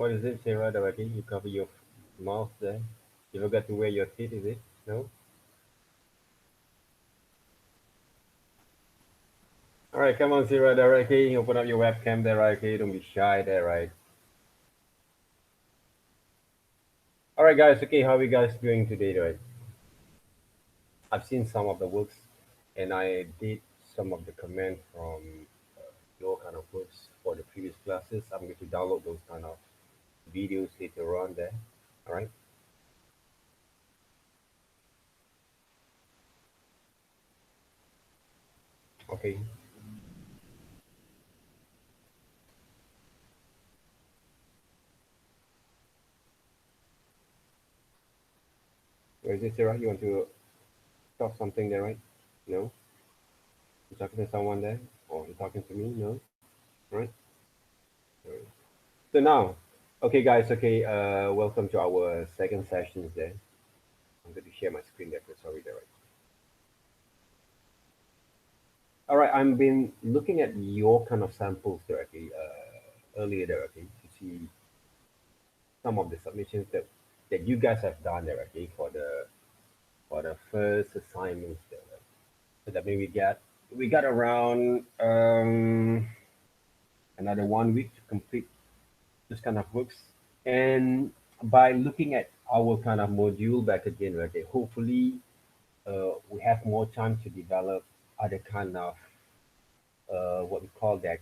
What is it, Sarah? Directly, you cover your mouth there. You forgot to wear your teeth, is it? No. All right, come on, Sarah. Directly, open up your webcam there, right? Okay, don't be shy there, right? All right, guys. Okay, how are you guys doing today, right? I've seen some of the works, and I did some of the comments from your kind of works for the previous classes. I'm going to download those kind of videos later on there. All right. Okay. Where is it, Sarah? You want to talk something there, right? No. You talking to someone there, or you talking to me? No. Right. All right. So now, okay, guys. Okay. Welcome to our second session there. I'm going to share my screen there. Sorry, there, right? All right. I've been looking at your kind of samples directly earlier directly to see some of the submissions that you guys have done directly for the first assignments there. Right? So that means we got around another 1 week to complete this kind of works. And by looking at our kind of module back again, right? Okay, hopefully we have more time to develop other kind of what we call that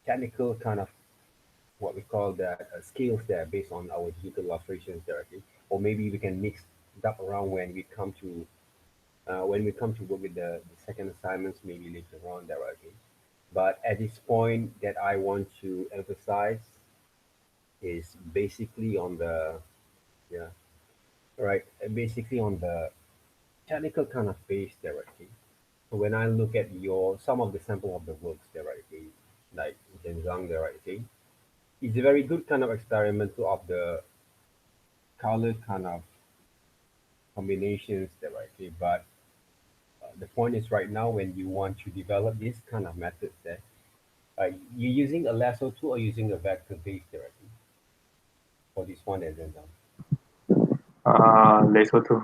technical kind of what we call that skills there based on our digital illustrations directly, or maybe we can mix that around when we come to work with the second assignments maybe later on directly. But at this point that I want to emphasize is basically on the yeah right basically on the technical kind of base directly. So when I look at your some of the sample of the works directly, like Zhenzang directly, it's a very good kind of experimental of the color kind of combinations directly. But the point is right now when you want to develop this kind of methods there, you're using a lasso tool or using a vector base directly for this one and then Lesotho.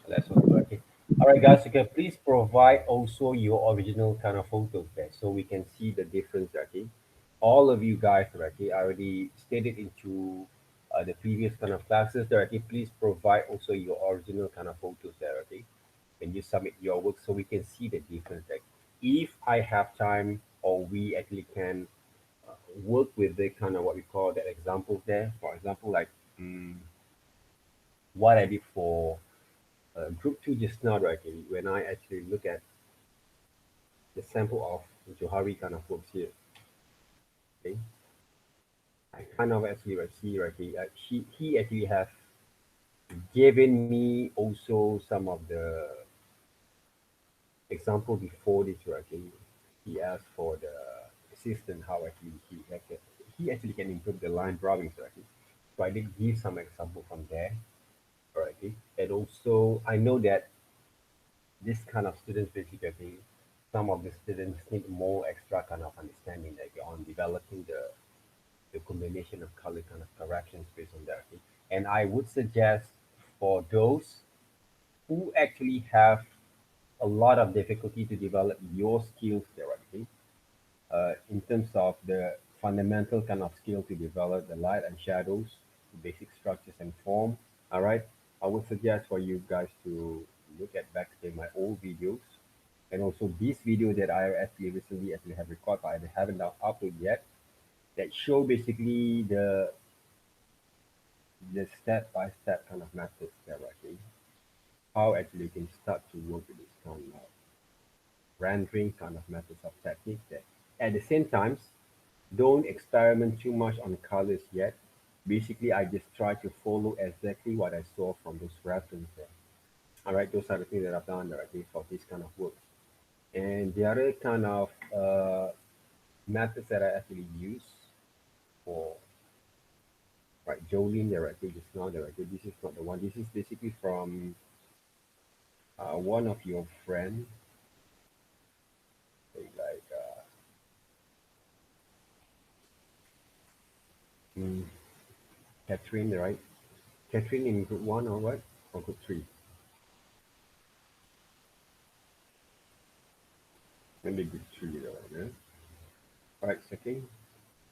lasso tool. Okay. All right, guys. You can please provide also your original kind of photos there so we can see the difference. Okay. All of you guys directly already stated into the previous kind of classes directly. Please provide also your original kind of photos there. Okay. When you submit your work so we can see the difference. Like if I have time or we actually can work with the kind of what we call the examples there. For example, like mm, what I did for group two just now, right? When I actually look at the sample of Johari kind of works here, okay, I kind of actually see right here, he actually have given me also some of the example before this, right? He asked for the assistant how actually he actually can improve the line drawings, right? So I did give some example from there, right? And also I know that this kind of students basically some of the students need more extra kind of understanding like on developing the combination of color kind of corrections based on that. And I would suggest for those who actually have a lot of difficulty to develop your skills directly in terms of the fundamental kind of skill to develop the light and shadows, basic structures and form. All right, I would suggest for you guys to look at back in my old videos and also this video that I actually recently actually have recorded, but I haven't now uploaded yet. That show basically the step by step kind of methods directly. How actually you can start to work with this kind of rendering kind of methods of techniques that at the same time don't experiment too much on colors yet. Basically I just try to follow exactly what I saw from those references. All right, those are the things that I've done directly for this kind of work. And the other kind of methods that I actually use for right Jolene directly just now directly. This is not the one. This is basically from one of your friend, like Mm, Catherine, right? Catherine in group one or what? Or group three? Maybe group three, right? Yeah? All right, second.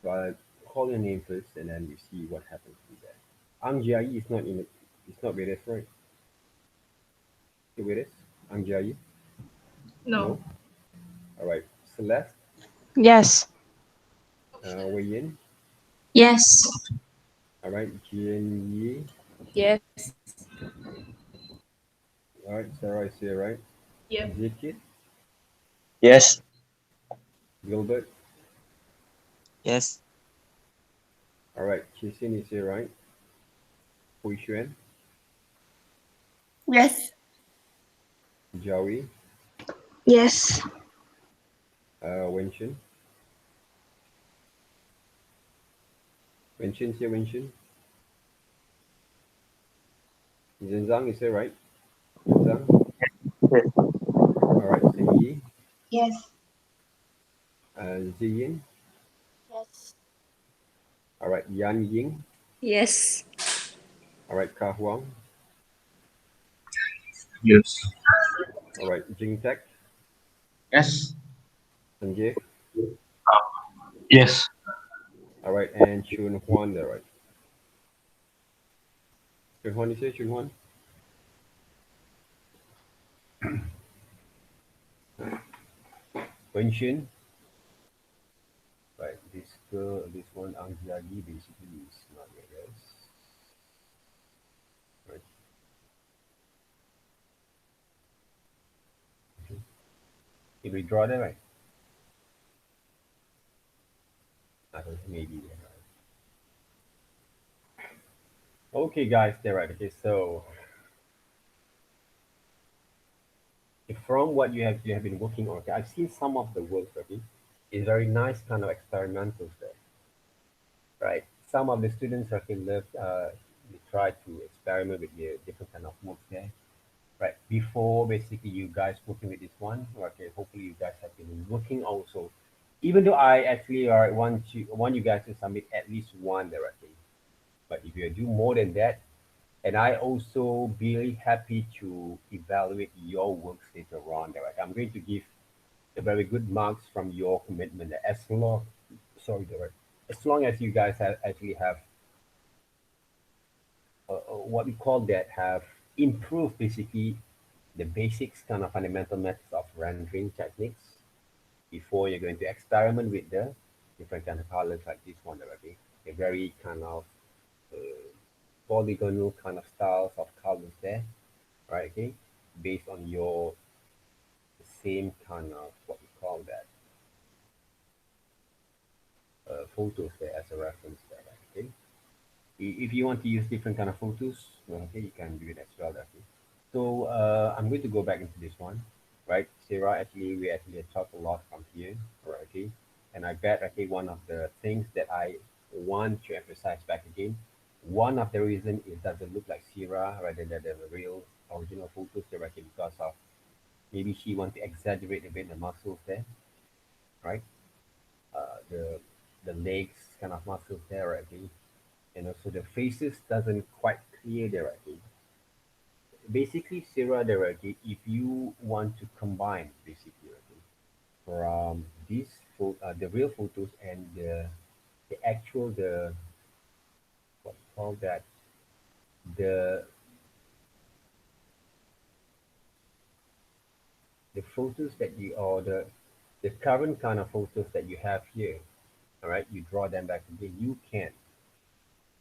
But call your name first, and then we see what happens from there. Ang Jiayi is not in it. It's not with us, right? You with us? Ang Jiayi? No. No. All right. Celeste, Yes. Wei Yin. Yes. All right. Jian Yi. Yes. All right. Sarah is here, right? Yep. Zikit, Yes. Gilbert. Yes. All right. Chisin is here, right? Hui Xuan, Yes. Joey, Yes. Wenshin. Wenshin's here, Wenshin. Zhenzang is here, right? Zhenzang. Yes. All right. Zheng Yi, Yes. Ziyin. Yes. All right. Yan Ying. Yes. All right. Ka Huang. Yes. All right. Jing Tek. Yes. Sanjay. Yes. All right. And Chun Huan there, right? Chun Huan is here, Chun Huan. Wenshin. Right. This girl, this one, Ang Jiagi, basically is not with us. Right. Did we draw that right? I don't think maybe they're right. Okay, guys, they're right. Okay, so from what you have been working on, okay, I've seen some of the works. Okay, it's very nice kind of experimentals there, right? Some of the students okay left. They try to experiment with the different kind of works there, right? Before basically you guys working with this one, okay. Hopefully you guys have been working also. Even though I actually want you guys to submit at least one directly, but if you do more than that, and I also be really happy to evaluate your works later on. Right? I'm going to give the very good marks from your commitment as long, sorry, Derek, as long as you guys have actually have what we call that have improved basically the basics kind of fundamental methods of rendering techniques before you're going to experiment with the different kind of colors like this one, okay? A very kind of uh, polygonal kind of styles of colors there, right? Okay, based on your same kind of what we call that photos there as a reference there, right? Okay. If you want to use different kind of photos, well, okay, you can do it as well. Okay. So I'm going to go back into this one, right? Sarah, actually, we actually talked a lot from here, right? Okay, and I bet okay one of the things that I want to emphasize back again, one of the reason it doesn't look like Sarah rather than the real original photos directly because of maybe she want to exaggerate a bit the muscles there, right? The legs kind of muscles there, right? Okay? And also the faces doesn't quite clear there, right? Okay? Basically, Sarah there, right? Okay? If you want to combine basically okay, from the real photos and the actual what we call that the the photos that you or the current kind of photos that you have here, all right, you draw them back again, you can,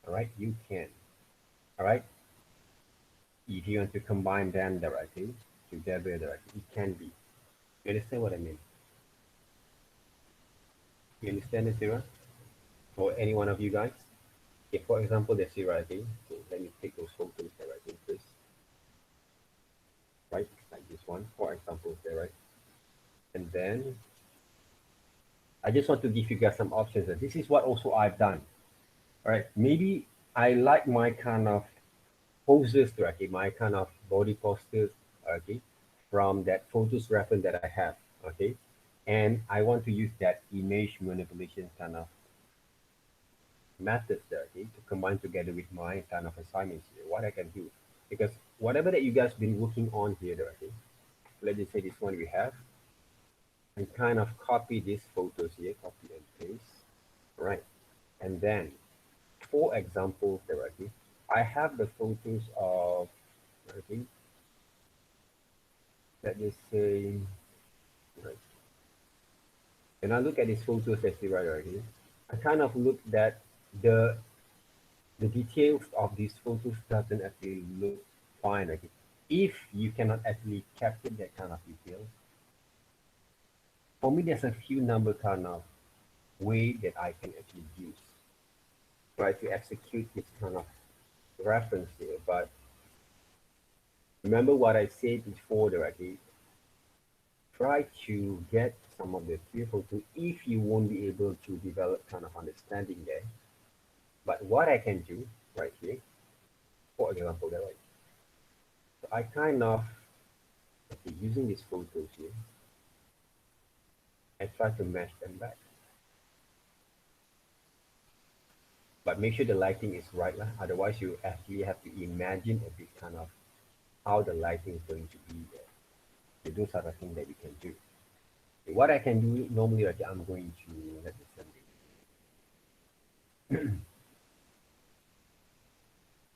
all right, you can, all right, if you want to combine them directly together directly, it can be. You understand what I mean? You understand it, Sarah? Or any one of you guys? If, for example, there's Sarah, okay, so let me take those photos directly first, right? Like this one, for example, there, right? And then I just want to give you guys some options. This is what also I've done. All right, maybe I like my kind of poses directly, my kind of body postures, okay, from that photos reference that I have, okay, and I want to use that image manipulation kind of methods there, okay, to combine together with my kind of assignments here. What I can do, because whatever that you guys been working on here, there, okay, let's just say this one we have, and kind of copy these photos here, copy and paste, right? And then, for example, there, okay, I have the photos of, okay, let's just say, right, when I look at these photos, let's see right here, I kind of look that the the details of these photos doesn't actually look fine. Okay? If you cannot actually capture that kind of details, for me, there's a few number kind of way that I can actually use, right, to execute this kind of reference here. But remember what I said before directly, try to get some of the clear photo if you won't be able to develop kind of understanding there. But what I can do right here, for example, that right, so I kind of, okay, using these photos here, I try to match them back. But make sure the lighting is right, lah. Otherwise, you actually have to imagine a bit kind of how the lighting is going to be there. So those are the things that we can do. Okay, what I can do normally, okay, I'm going to let me send it.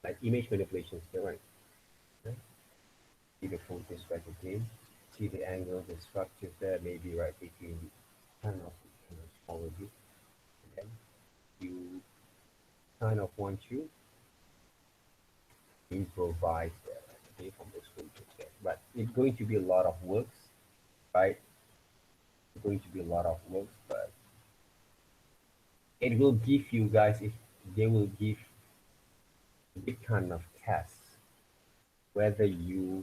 Like image manipulations, there, right? Okay. See the focus right again. See the angle, the structures there, maybe right between kind of smaller bit. And then you kind of want to improvise there, okay, from those photos there. But it's going to be a lot of works, right? It's going to be a lot of works, but it will give you guys, if they will give big kind of tests whether you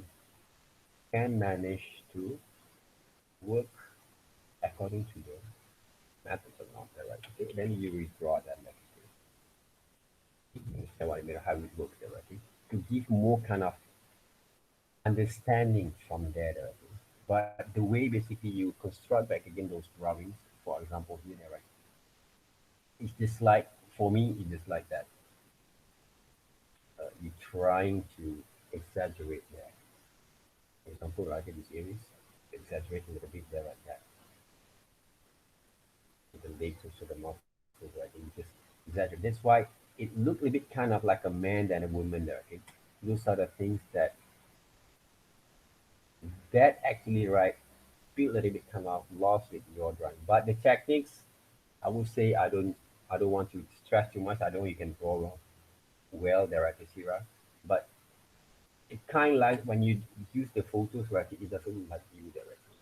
can manage to work according to the methods or not, right? Okay, then you withdraw that method. You understand what I mean? How it works there, right? To give more kind of understanding from there, right? But the way basically you construct back again those drawings, for example, here, right? It's just like, for me, it's just like that. You're trying to exaggerate there. For example, right in this areas, exaggerate a little bit there like that. So the legs also the muscles, right? And you just exaggerate. That's why it looked a bit kind of like a man than a woman there. Okay? Those are the things that actually, right, feel a little bit kind of lost with your drawing. But the techniques, I would say I don't want to stress too much. I know you can draw well there at the Sierra, but it kind of like when you use the photos, right, it doesn't look like you directly.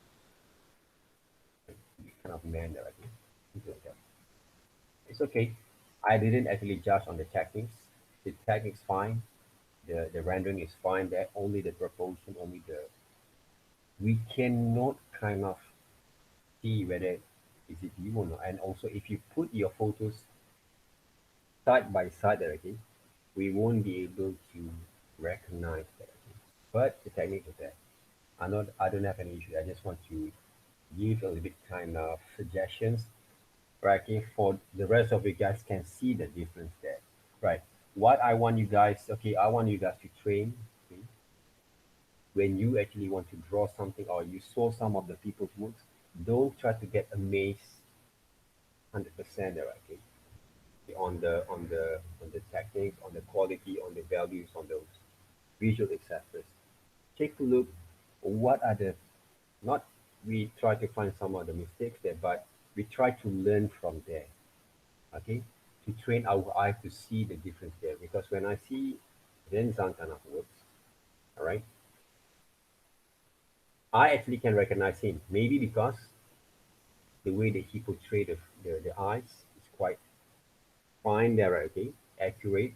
You kind of man directly. Something like that. It's okay. I didn't actually judge on the techniques. The techniques fine. The rendering is fine. There only the proportion, only the we cannot kind of see whether is it you or not. And also, if you put your photos side by side directly, we won't be able to recognize that. But the technique is there. I don't have any issue. I just want to give a little bit kind of suggestions, right? Okay, for the rest of you guys can see the difference there, right? What I want you guys, okay, I want you guys to train, okay, when you actually want to draw something or you saw some of the people's works, don't try to get amazed 100% there, okay? On the techniques, on the quality, on the values, on those visual accessories. Take a look. What are the not we try to find some of the mistakes there, but we try to learn from there. Okay, to train our eye to see the difference there. Because when I see Renzan kind of works, all right, I actually can recognize him. Maybe because the way that he portrayed the eyes is quite fine there, okay, accurate.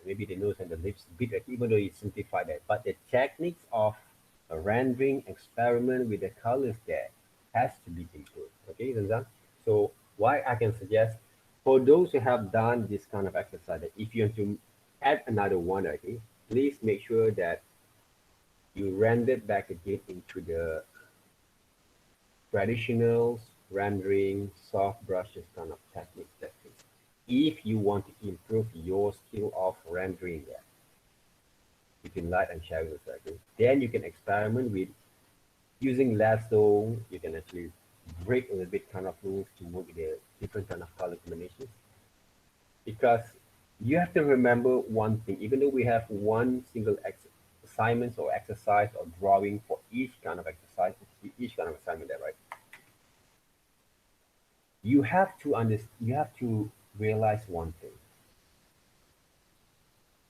Maybe the nose and the lips a bit, even though he simplified that. But the techniques of a rendering experiment with the colors there has to be improved. Okay, Zanzan? So why I can suggest for those who have done this kind of exercise, that if you want to add another one, okay, please make sure that you render back again into the traditional rendering soft brushes kind of techniques. That's it. if you want to improve your skill of rendering that between light and shadows, okay, then you can experiment with using lasso. You can actually break a little bit kind of rules to work with the different kind of color combinations, because you have to remember one thing. Even though we have one single assignment or exercise or drawing for each kind of exercise, each kind of assignment there, right? You have to understand, you have to realize one thing.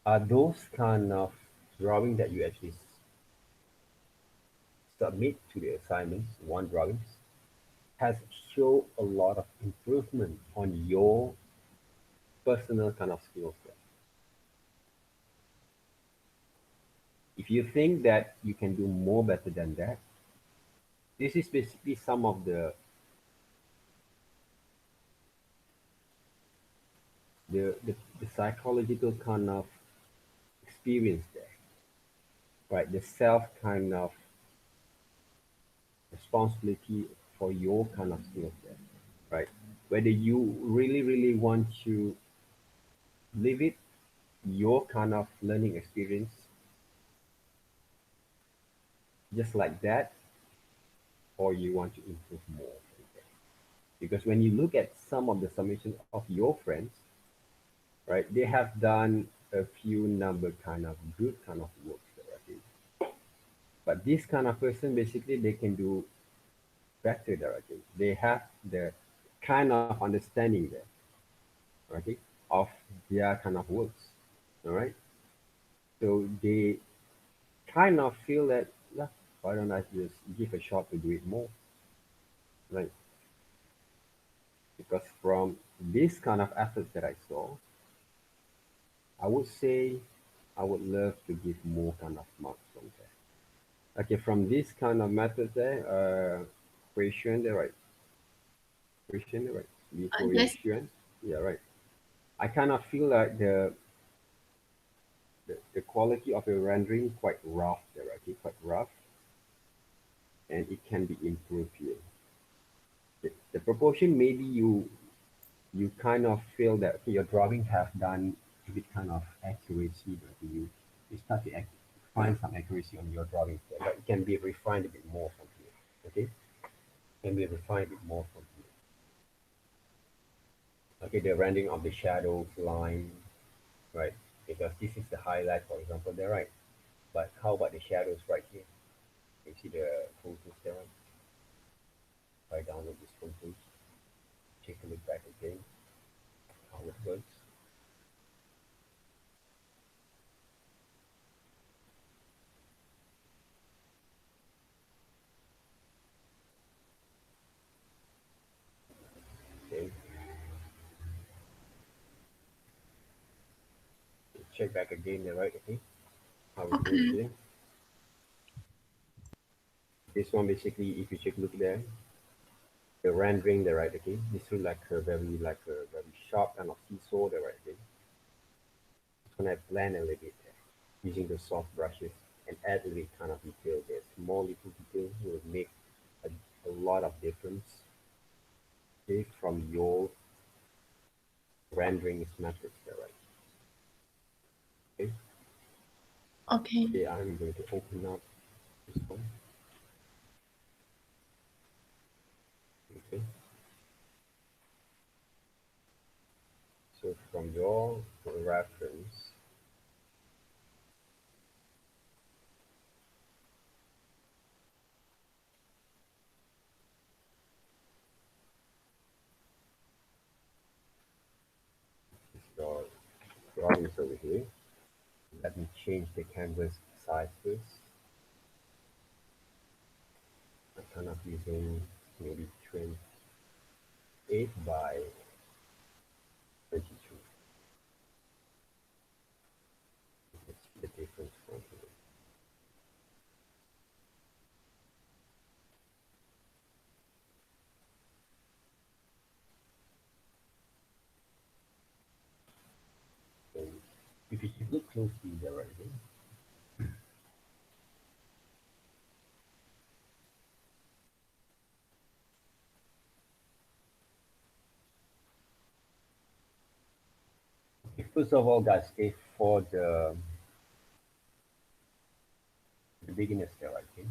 Are those kind of drawing that you actually submit to the assignments, one drawings, has shown a lot of improvement on your personal kind of skills there. If you think that you can do more better than that, this is basically some of the psychological kind of experience there, right? The self kind of responsibility for your kind of skills there, right? Whether you really, really want to live it, your kind of learning experience, just like that, or you want to improve more. Because when you look at some of the submissions of your friends, right, they have done a few number kind of good kind of works already. But this kind of person, basically, they can do better directly. They have the kind of understanding there, okay, of their kind of works, all right? So they kind of feel that, yeah, why don't I just give a shot to do it more, right? Because from this kind of efforts that I saw, I would say I would love to give more kind of marks from there. Okay, from this kind of method there, question there, right? Question there, right? Before Yes. Yuan, yeah, right. I kind of feel like the quality of your rendering quite rough there, right? Quite rough, and it can be improved here. The proportion, maybe you kind of feel that, okay, your drawing have done a bit kind of accuracy, but you start to find some accuracy on your drawings there, but it can be refined a bit more from here. Okay, can be refined a bit more from here. Okay, the rendering of the shadows, line, right? Because this is the highlight, for example, there, right? But how about the shadows right here? You see the photos there, right? If I download this photos, take a look back again, how it works. Okay, check back again there, right? Okay, how it works Okay. here. This one, basically, if you check look there, the rendering there, right? Okay, this looks like a very sharp kind of seesaw there, right? Okay, it's gonna blend a little bit there, using the soft brushes and add a little kind of detail there. Small little detail will make a lot of difference, okay, from your rendering methods there, right? Okay, Okay. okay, I'm going to open up this one. Okay, so from your reference, your drawings over here. Let me change the canvas size first. I'm kind of using maybe 28 by 22. You can see the difference from here. So if you look closely there, right here, First of all, guys, okay, for the beginners there, okay,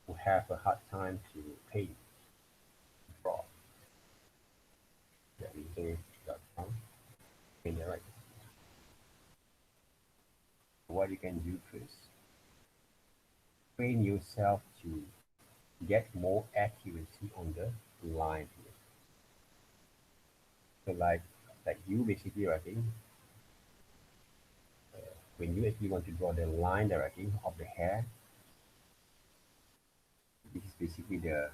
who have a hard time to paint, draw, they're using .com, paint there, right? What you can do first, train yourself to get more accuracy on the line here. So like you basically writing, when you actually want to draw the line directly of the hair, this is basically the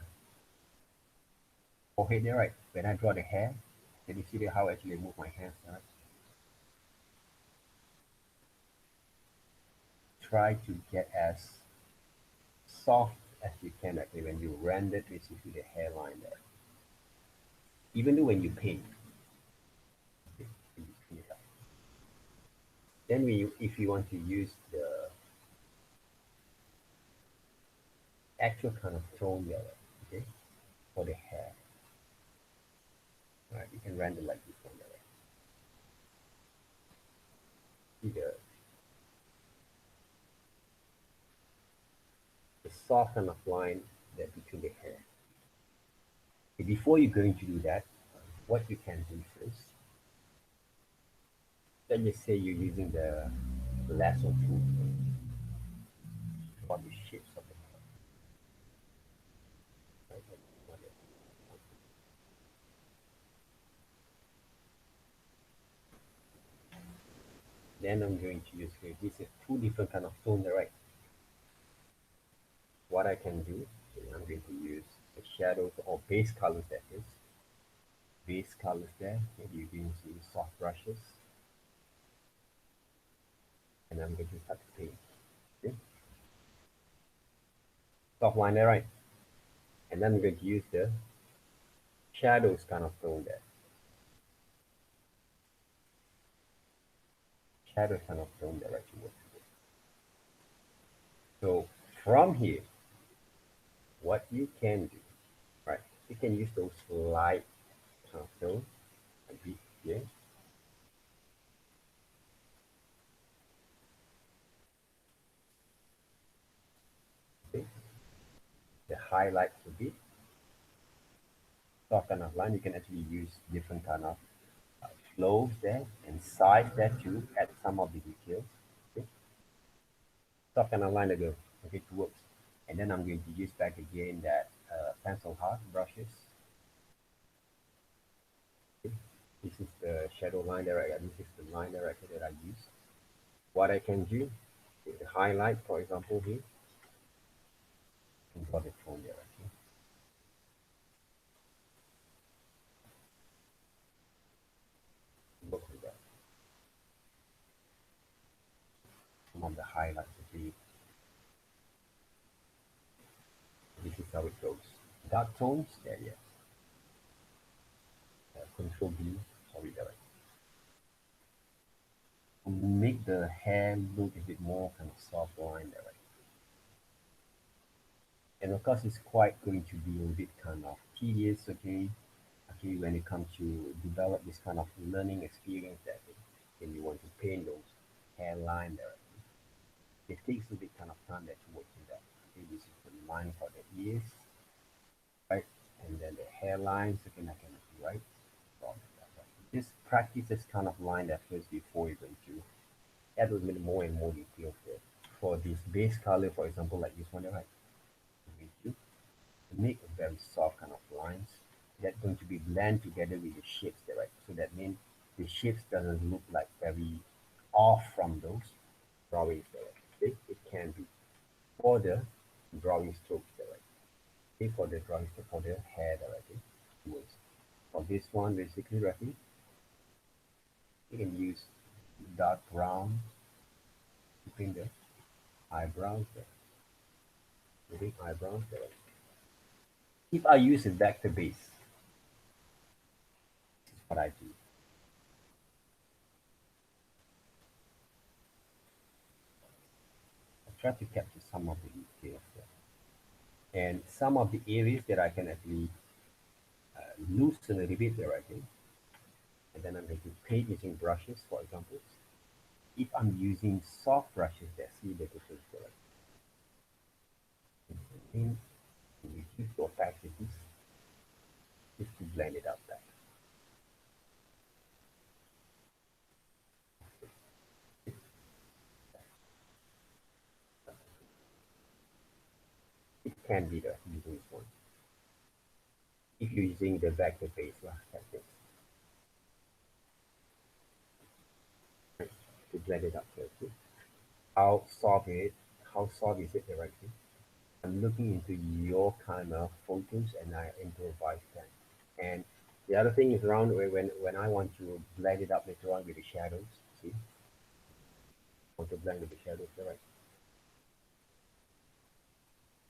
forehead there, right? When I draw the hair, can you see how I actually move my hands, right? Try to get as soft as you can actually when you render basically the hairline there. Even though when you paint, okay, when you paint it up. Then if you want to use the actual kind of tone there, okay, for the hair, right? You can render like this one there. See the soft kind of line that between the hair. Okay, before you're going to do that, what you can do first, let's just say you're using the lasso tool for the shapes of the hair. Right? Then I'm going to use here. This is two different kind of tone there, right? What I can do, okay, I'm going to use the shadows or base colors, that is. Base colors there, maybe you can use soft brushes. And I'm going to start to paint. Okay? Soft line there, right? And then I'm going to use the shadows kind of tone there. Shadows kind of tone there, right? So from here, what you can do, right? You can use those light kind of tone, a bit here. Okay. The highlights a bit. Soft kind of line, you can actually use different kind of flows there and size there to add some of the details. Okay. Soft kind of line ago, okay, it works. And then I'm going to use back again that pencil heart brushes. Okay. This is the shadow line director. This is the line director that I use. What I can do, okay, the highlight, for example, here, and draw the tone there. Okay. Work with that. Some of the highlights of the. This is how it goes. Dark tones, there, yes. Control B, sorry, there. Make the hair look a bit more kind of soft line there, right? And of course, it's quite going to be a bit kind of tedious, okay? Okay, when it comes to develop this kind of learning experience that when you want to paint those hairline there, it takes a bit kind of time that you work in that. Okay, this is the line for the ears, right? And then the hairlines, again, I can right? Just practice this kind of line that first before you're going to add a little bit more and more details there. For this base color, for example, like this one, right? To make a very soft kind of lines that's going to be blend together with the shapes there, right? So that means the shapes doesn't look like very off from those drawings there. Okay? It can be for the drawing strokes there, right? Okay, for the drawing stroke for the hair there, right? For this one, basically, right? You can use dark brown between the eyebrows there. Moving eyebrows there. If I use a vector base, this is what I do. I try to capture some of the details there. And some of the areas that I can actually loosen a little bit there, I think. and then I'm going to paint using brushes, for example. If I'm using soft brushes, that's see the difference there. And reduce the opacities just to blend it out better. It can be the using this one. If you're using the vector base, like this, to blend it up carefully. How soft is it? How soft is it directly? I'm looking into your kind of photos and I improvise them. And the other thing is around when I want to blend it up later on with the shadows, see? I want to blend with the shadows, right?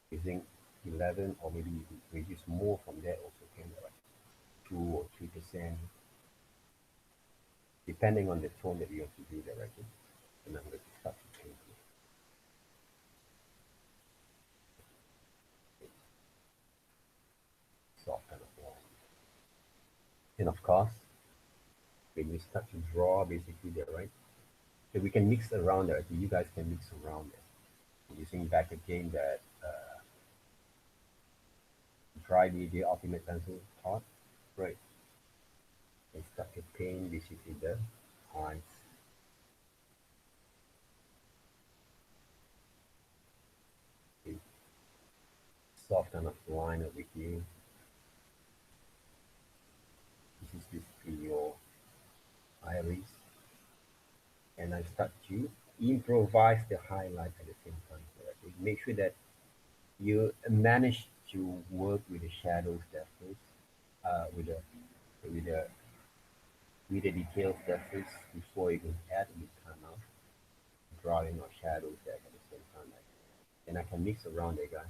Using 11 or maybe you can reduce more from there also can, right? 2 or 3%, depending on the tone that you have to do there, right? And I'm going to start to change it. Soft kind of line. And of course, when you start to draw basically there, right? So we can mix around there. You guys can mix around it. Using back again that dry media ultimate pencil thought, right? And start to paint basically the lines. Okay. Soften up the line over here. This is basically your iris. And I start to improvise the highlight at the same time. Right? Make sure that you manage to work with the shadows there first, with with the with the details there first before you can add any kind of drawing or shadows there at the same time. Like, and I can mix around there, guys.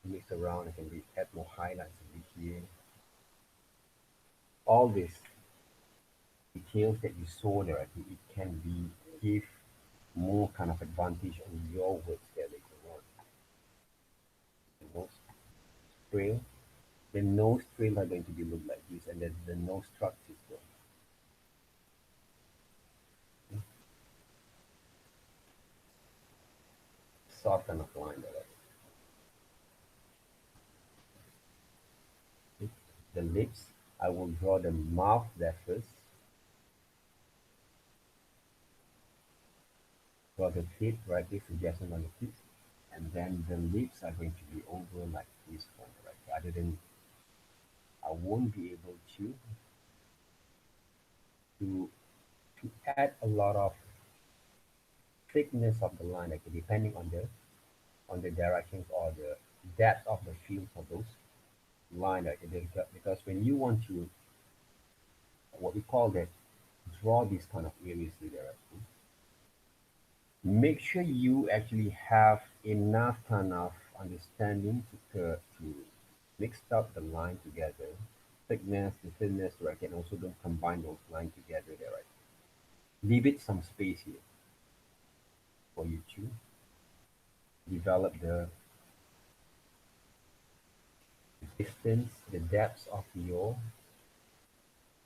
Mix around, I can add more highlights over here. All these details that you saw there, I think it can be give more kind of advantage on your works there later on. The nose trail, the nose trail are going to be look like this, and then the nose structure is going. Soft enough line there. Right? The lips, I will draw the mouth there first. Draw the tip, right? This suggestion on the tips, and then the lips are going to be over like this one, right? Other than I won't be able to to add a lot of thickness of the line, like depending on the directions or the depth of the field for those line, like because when you want to what we call that draw these kind of areas there, make sure you actually have enough kind of understanding to mix up the line together, thickness, the thinness, right? And also don't combine those lines together there, right? Leave it some space here for you to develop the distance, the depth of your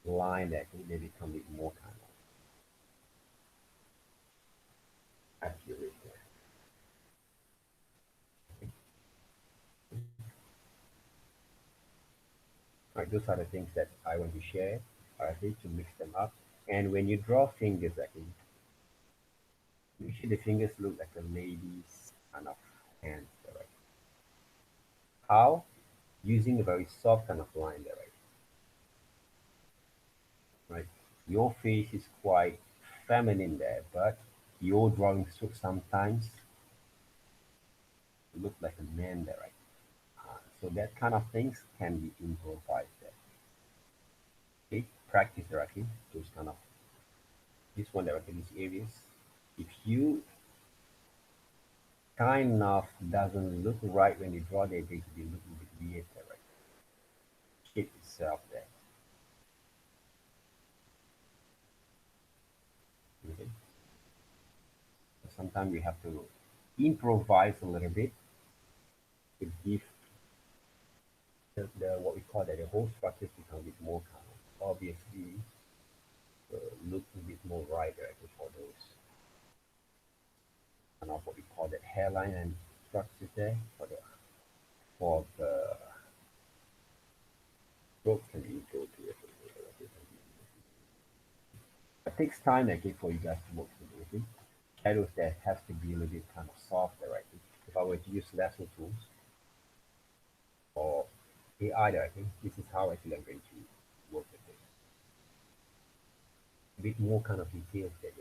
line that may become a bit more kind of accurate there. Right, those are the things that I want to share. I need to mix them up. And when you draw fingers, I think make sure the fingers look like a lady's kind of hands, right? How? Using a very soft kind of line there, right? Your face is quite feminine there, but your drawing should sometimes look like a man there, right? So that kind of things can be improvised there. Okay, practice directly those kind of this one directly these areas. If you kind of doesn't look right when you draw, they're going to be looking a bit weird there, right? Shape itself there. Okay. Sometimes we have to improvise a little bit to give the what we call that the whole structure become a bit more calm. obviously look a bit more right directly for those kind of what we call that hairline and structures there for the strokes can be go to it. It takes time actually for you guys to work through it. Shadows there has to be a little bit kind of soft directly. If I were to use lasso tools or AI directly, this is how actually I'm going to work with it. A bit more kind of details that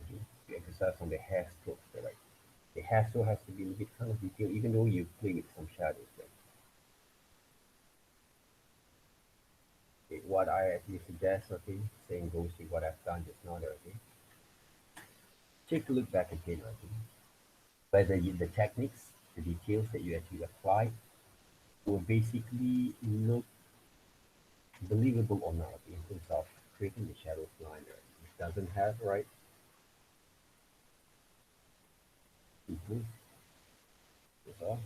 you emphasize on the hair strokes there, right? The hair stroke has to be a little bit kind of detailed, even though you play with some shadows there. Okay, what I actually suggest, okay, same goes with what I've done just now there, okay. Take a look back again, okay. Whether the techniques, the details that you actually apply will basically look believable or not in terms of creating the shadows line there. It doesn't have, right? Improve. That's all.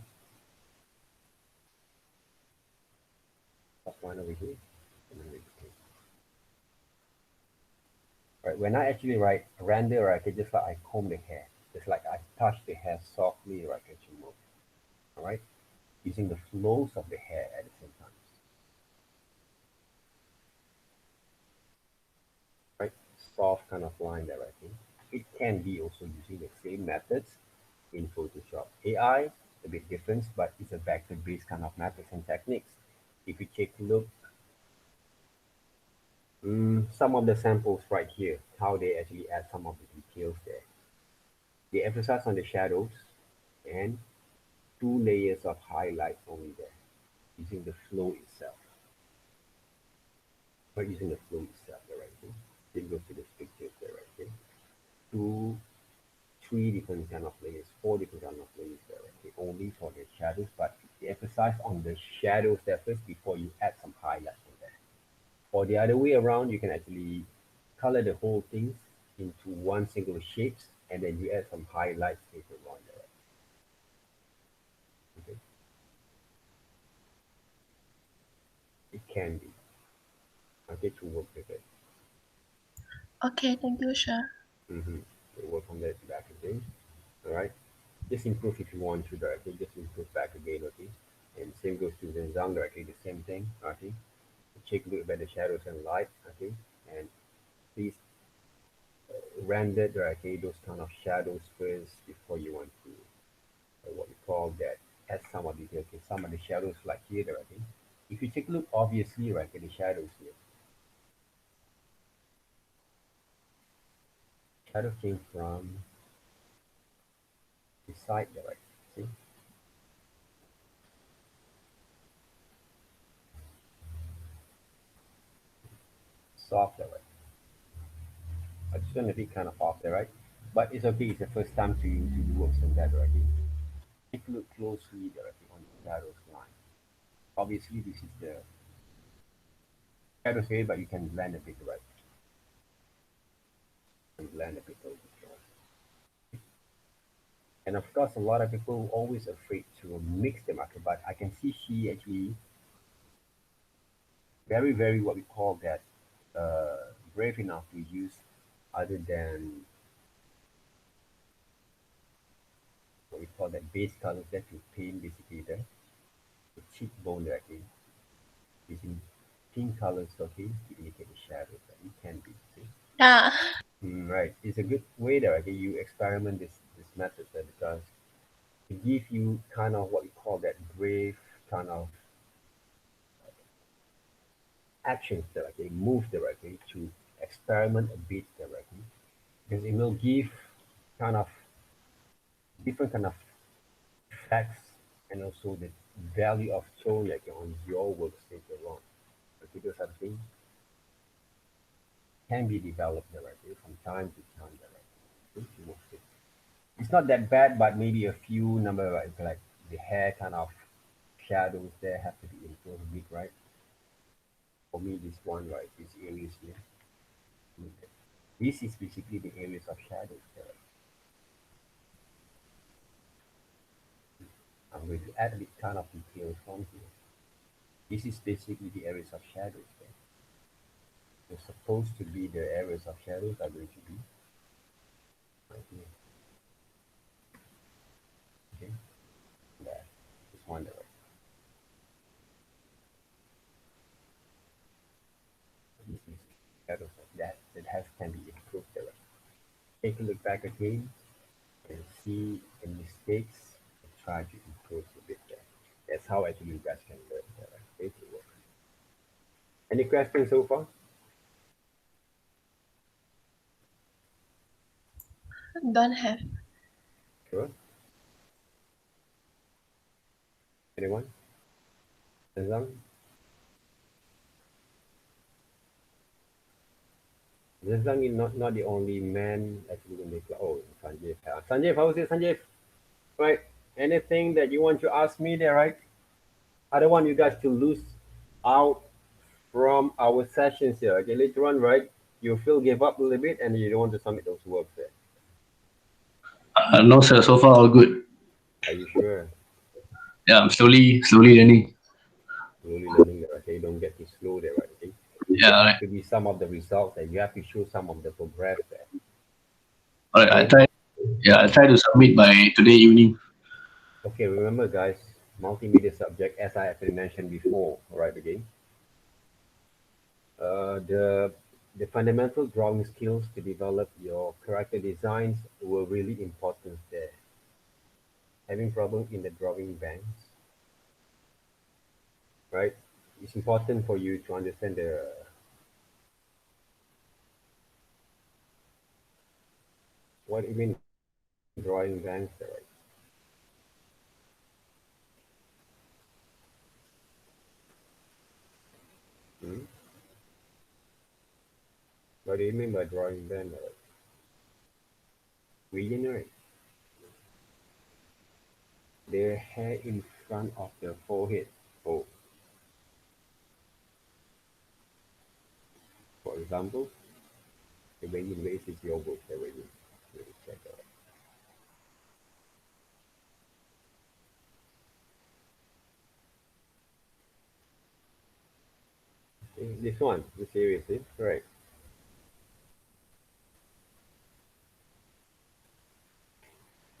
That's line over here. And then okay. Right, when I actually write render, right, okay, just like I comb the hair, just like I touch the hair softly, right, okay, to move. All right, using the flows of the hair at the same time. Right, soft kind of line there, I think. It can be also using the same methods in Photoshop. AI, a bit different, but it's a vector-based kind of methods and techniques. If you take a look, some of the samples right here, how they actually add some of the details there. They emphasize on the shadows and two layers of highlights only there, using the flow itself. Not using the flow itself, there, right? Okay? Then go to the pictures there, right? Okay? Two, three different kind of layers, four different kind of layers there, right? Okay? Only for the shadows, but they emphasize on the shadows there first before you add some highlights in there. Or the other way around, you can actually color the whole things into one single shapes, and then you add some highlights later on there. Okay? It can be okay to work with it. Okay, thank you, sir. So work on that back again. All right. Just improve if you want to directly. Just improve back again. Okay. And same goes to the Zhang directly. The same thing. Okay. Check a look at the shadows and light. Okay. And please render directly those kind of shadows first before you want to what we call that add some of the detail. Okay. Some of the shadows like here directly. If you take a look, obviously, right, at the shadows here. Shadow came from the side there, right? See? Soft there, right? It's going to be kind of off there, right? But it's okay. It's the first time to do works in that directly. Take a look closely directly on the shadows line. Obviously, this is the shadows here, but you can blend a bit, right? You can blend a bit over here. And of course, a lot of people are always afraid to mix them up, but I can see she actually very, very what we call that brave enough to use other than what we call that base colors that you paint basically the cheekbone directly using pink colors, okay, to indicate the shadows that it can be. See? Yeah. Right, it's a good way there. Okay, you experiment this method there because it gives you kind of what we call that brave kind of actions directly, move directly to experiment a bit directly because it will give kind of different kind of effects and also the value of tone like on your works later on. Okay, those are things can be developed directly from time to time directly. Okay, to work with. It's not that bad, but maybe a few number like the hair kind of shadows there have to be improved a bit, right? For me, this one, right, these areas here. Okay. This is basically the areas of shadows there. I'm going to add a bit kind of details from here. This is basically the areas of shadows there. They're supposed to be the areas of shadows are going to be right here. Okay, there. Just one there. This is shadows of that has can be improved there. Take a look back again and see the mistakes and try to improve a bit there. That's how actually you guys can learn there. Okay, to work. Any questions so far? Don't have. Sure. Anyone? Zhang? Zhang is not the only man actually in the club. Oh, Sanjeev. Sanjeev, how is it, Sanjeev? Right. Anything that you want to ask me there, right? I don't want you guys to lose out from our sessions here. Okay, later on, right? You feel give up a little bit and you don't want to submit those works there. No, sir. So far, all good. Are you sure? Yeah, I'm slowly learning. Slowly learning there, okay? Don't get too slow there, right? Okay. Yeah, There all has right. to be some of the results and you have to show some of the progress there. All right. I Okay. try. Yeah, I try to submit by today evening. Okay, remember guys, multimedia subject as I actually mentioned before, all right again. The fundamental drawing skills to develop your character designs were really important there. Having problems in the drawing banks, right? It's important for you to understand the what do you mean drawing banks there, right? Hmm? What do you mean by drawing band? Right? Regenerate their hair in front of the forehead. Oh, for example, the way you raise is your book, the way you check it. This one, the series is correct.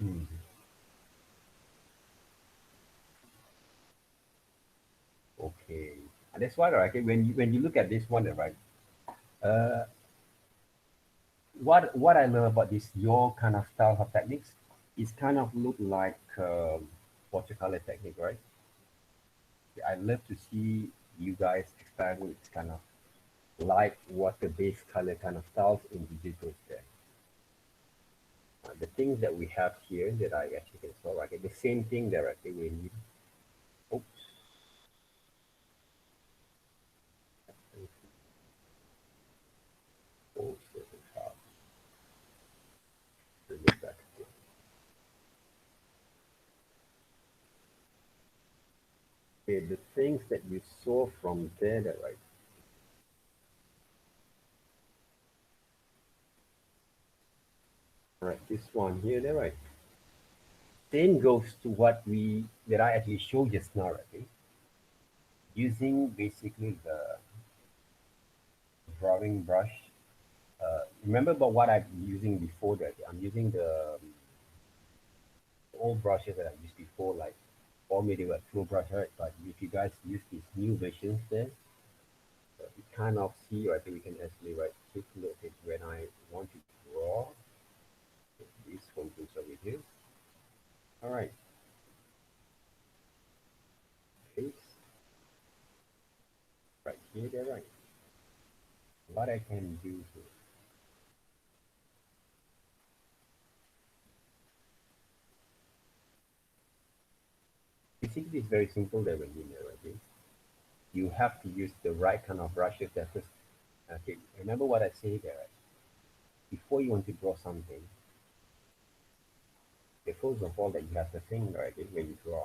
Hmm. Okay, and that's why, right? Okay, when you look at this one, right? Uh, what I love about this your kind of style of techniques is kind of look like watercolor technique, right? I love to see you guys experiment with kind of like water-based color kind of styles in digital there. The things that we have here that I actually can solve, okay, the same thing there, okay, when you, oops, oh, certain files. Let me back again. Okay, the things that you saw from there, that right? Right, this one here, there, right? Same goes to what we that I actually showed just now, okay? Using basically the drawing brush. Remember about what I'm using before that? I'm using the old brushes that I used before, like or maybe like flow brush, right? But if you guys use these new versions there, you kind of see, I think we can actually right take a look at when I want to draw these functions over here. All right, face right here, there, right. What I can do here. Basically, it's very simple there when you know, okay? You have to use the right kind of brushes there first. Okay, remember what I say there, right? Before you want to draw something, the first of all that you have to think, right, is when you draw,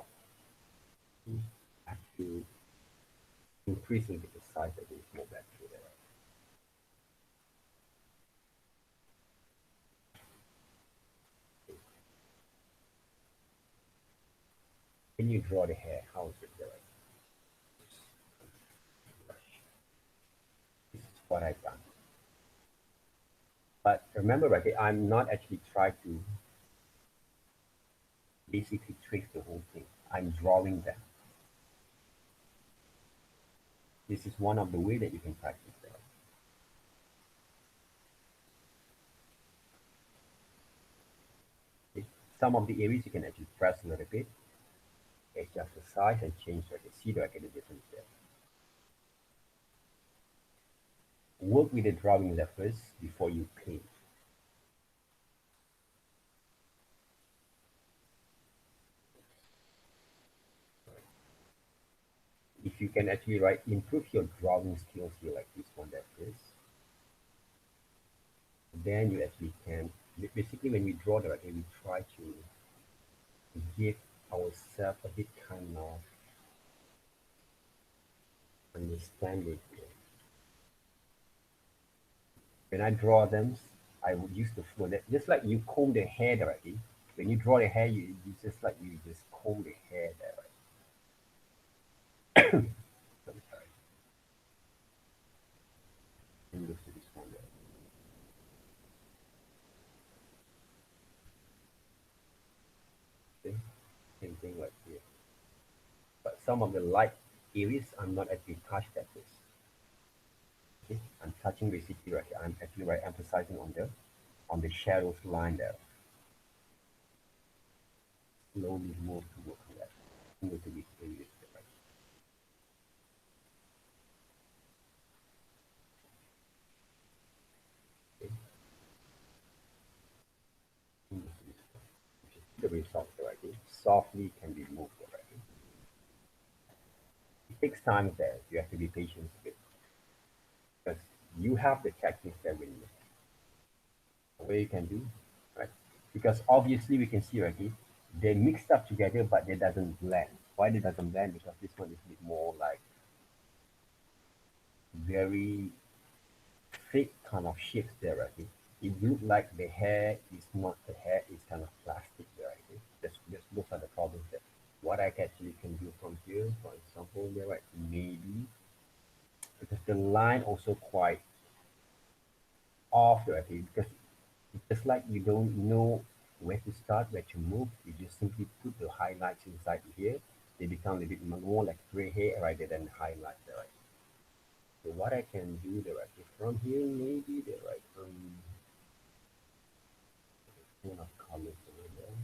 you have to increase a bit the size of this small battery there. Right? When when you draw the hair, how is it there? This is what I've done. But remember, right, I'm not actually trying to basically trace the whole thing. I'm drawing them. This is one of the way that you can practice that. Okay. Some of the areas you can actually press a little bit, adjust the size and change the see the difference there. Work with the drawing levels before you paint. If you can actually improve your drawing skills here like this one that is, then you actually can basically when we draw the we try to give ourselves a bit kind of understanding here. When I draw them, I would use the flow that just like you comb the hair directly. When you draw the hair, you just like you just comb the hair there. Sorry. And goes to this one there. Okay. Same thing like here. But some of the light areas, I'm not actually touched at this. Okay, I'm touching basically right here. I'm actually emphasizing on the shadows line there. Slowly move to work on that. Move to these areas there, right? Okay. Move to this one. The result there, right? Okay. Softly can be moved there, right? Okay. It takes time there. You have to be patient with it. Because you have the techniques there with you. What you can do, right? Because obviously we can see, right? Okay, they mixed up together, but they doesn't blend. Why they doesn't blend? Because this one is a bit more like very thick kind of shapes there, right? Okay? It look like the hair is not the hair, is kind of plastic there, right? Okay? Those are the problems there. What I actually can do from here, for example, there, right? Maybe because the line also quite off there, okay? Because just like you don't know where to start, where to move, you just simply put the highlights inside here. They become a bit more like gray hair rather than highlight there, right? So what I can do there, right? From here, maybe there, right? Tone of colors over there.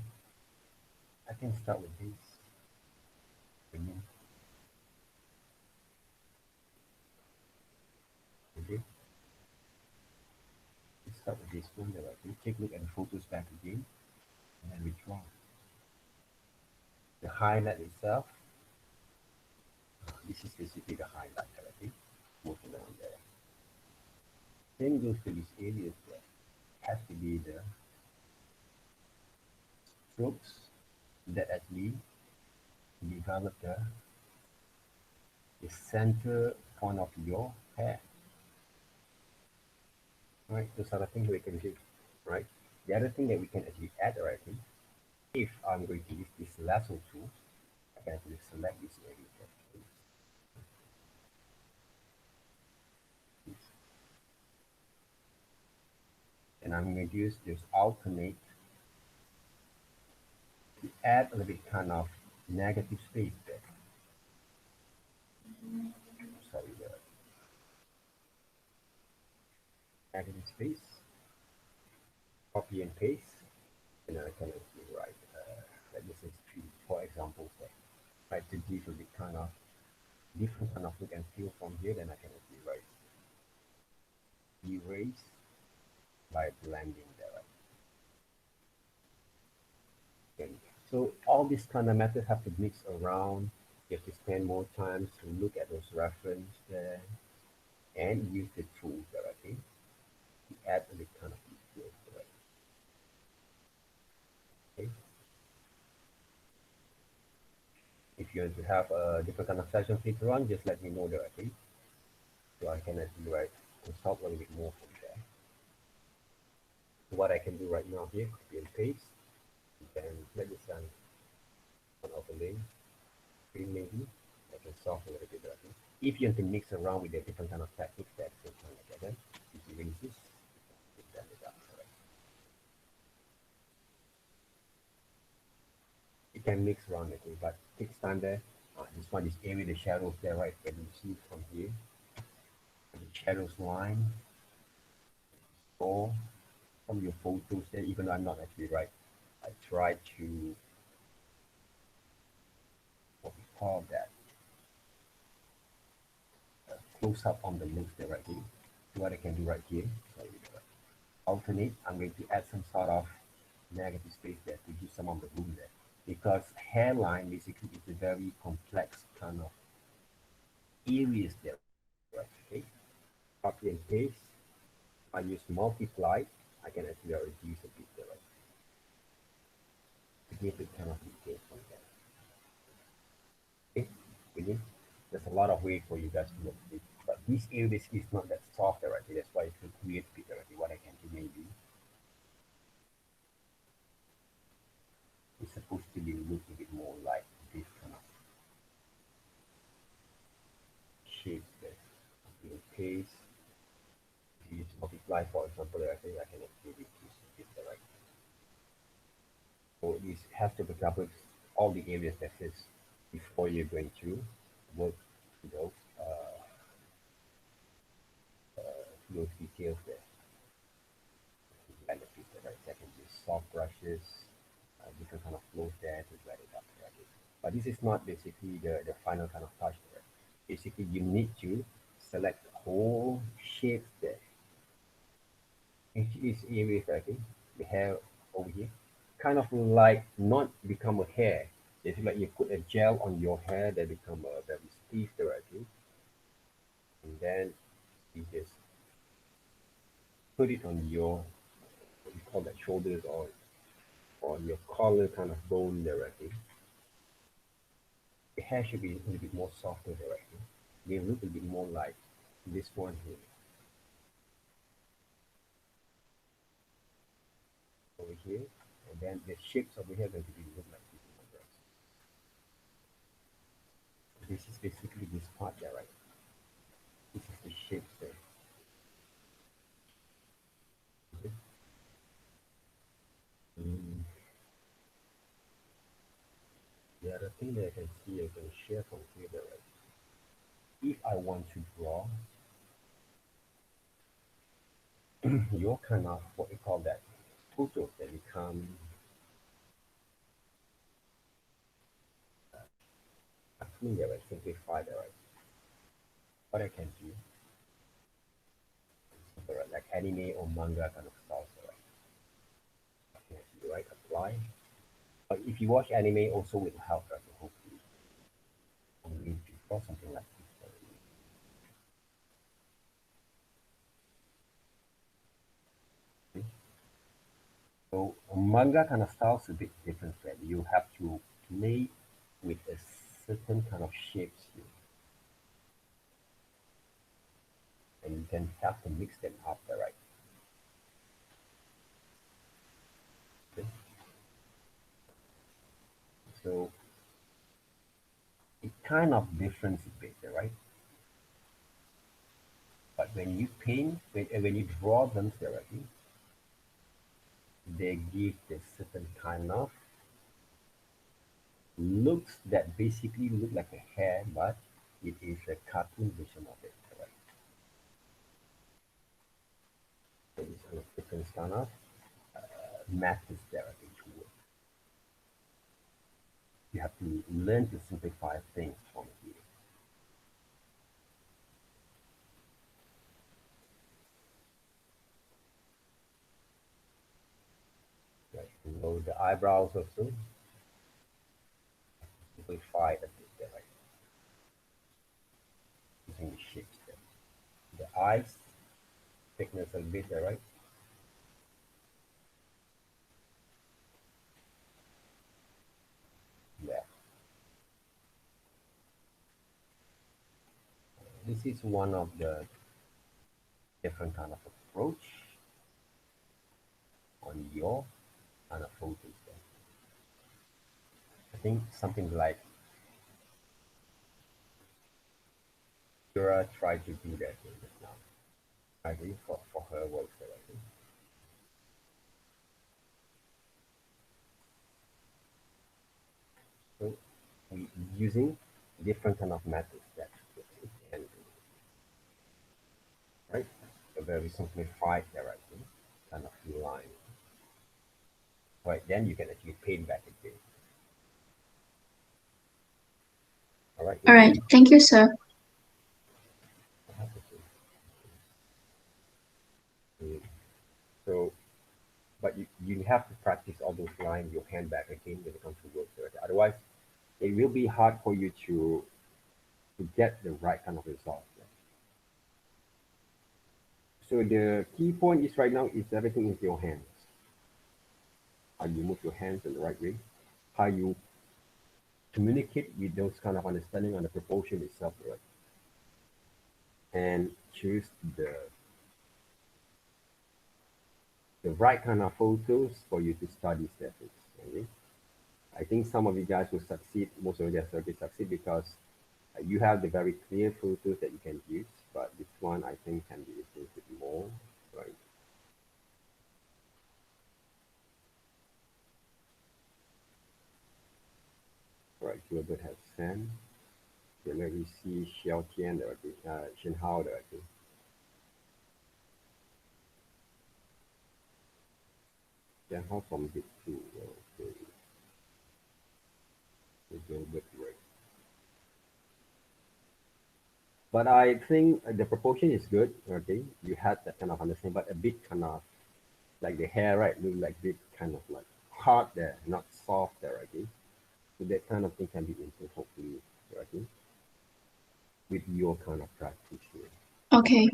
I can start with this. Okay. Let's start with this one there, right? We take a look at the photos back again, and then we draw. The highlight itself. This is basically the highlight, right? Moving around there. Then goes to this area there. Has to be the strokes that actually develop the center point of your hair. Right? Those are the things we can do. Right? The other thing that we can actually add, right? If I'm going to use this lasso tool, I can actually select this area. And I'm going to use this alternate to add a little bit kind of negative space there. Sorry, there. Negative space. Copy and paste. And then I can actually write, let me say 3, for example, there. Right, to give a bit kind of different kind of look and feel from here, then I can actually write erase by blending there. Right? Okay. So all these kind of methods have to mix around. You have to spend more time to look at those reference there and use the tools there, okay? To add a bit kind of details there. Okay. If you want to have a different kind of session later on, just let me know there, okay? So I can actually consult a little bit more from there. So what I can do right now here, copy and paste. Then let me send one overlay. maybe I can solve a little bit better. If you want to mix around with the different kind of techniques that you can together, if you erase this, you can it up, correct? You can mix around it, but takes time there. This one is area, the shadows there, right? When you see from here, the shadows line, or from your photos there, even though I'm not actually right, I try to, what we call that, close up on the looks there right here. So what I can do right here, sorry, alternate, I'm going to add some sort of negative space there to do some of the room there. Because hairline basically is a very complex kind of areas there, right? Okay, copy and paste. I use multiply, I can actually reduce a bit there, right? To give it kind of detail from there. Okay, again, there's a lot of ways for you guys to work with it, but this area is not that soft already. That's why it's a weird bit already. What I can do maybe is supposed to be look a bit more like this kind of shape there. Copy and paste. If you use multiply, for example, I think I can actually reduce a bit there, right? So this has to be covered all the areas that is before you're going to work those those details there. And the picture, right? I can use soft brushes, different kind of flows there to let it up. Right? But this is not basically the final kind of touch there. Basically, you need to select whole shapes there. Each area, I think, the hair over here, kind of like not become a hair. It's like you put a gel on your hair that become a very stiff there, I think. And then you just put it on your, what you call that, shoulders or on your collar kind of bone there, I think. The hair should be a little bit more softer there, I think. They look a bit more like this one here. Over here. And then the shapes over here are going to be look like this one there. This is basically this part there, right? This is the shapes there. Okay. The other thing that I can see, I can share from here there, right? If I want to draw your kind of what we call that photos that become clean there, right? Simplify there, right? What I can do, right? Like anime or manga kind of styles, right? I can actually right apply. But if you watch anime, also will help, right? So hopefully, I'm going to draw something like this. Okay. So a manga kind of style is a bit different, right? You have to play with a certain kind of shapes here. And you can have to mix them up there, right? Okay. So it kind of difference a bit there, right? But when you paint, when you draw them directly, they give this certain kind of looks that basically look like a hair, but it is a cartoon version of it, right? So it's kind of different kind of methods there to work. You have to learn to simplify things from here. Right. So the eyebrows also simplify a bit there, right? Using the shapes there. The eyes thickness a bit there, right? Yeah. This is one of the different kind of approach on your kind of photos there. I think something like Kira tried to do that thing just now. I think for her works there, I think. So we using different kind of methods that it can do, right? A very simplified direction, kind of line. Right, then you can actually paint back again. All right. All right. Thank you, sir. So, but you have to practice all those lines, your hand back again when it comes to work. Otherwise, it will be hard for you to get the right kind of result. So the key point is right now is everything is your hands. How you move your hands in the right way, how you communicate with those kind of understanding on the proportion itself, right? And choose the right kind of photos for you to study statistics. Okay? I think some of you guys will succeed, most of you guys will succeed because you have the very clear photos that you can use, but this one I think can be improved a bit more, right? Right, Gilbert has Sam. Okay, let me see Xiao Tian, Shen Hao, okay. Shen Hao from Bit 2, okay. Gilbert, right. But I think the proportion is good, okay. You had that kind of understanding, but a bit kind of like the hair, right? Look like bit kind of like hard there, not soft there, okay. So that kind of thing can be improved, hopefully, okay, with your kind of practice here. Okay.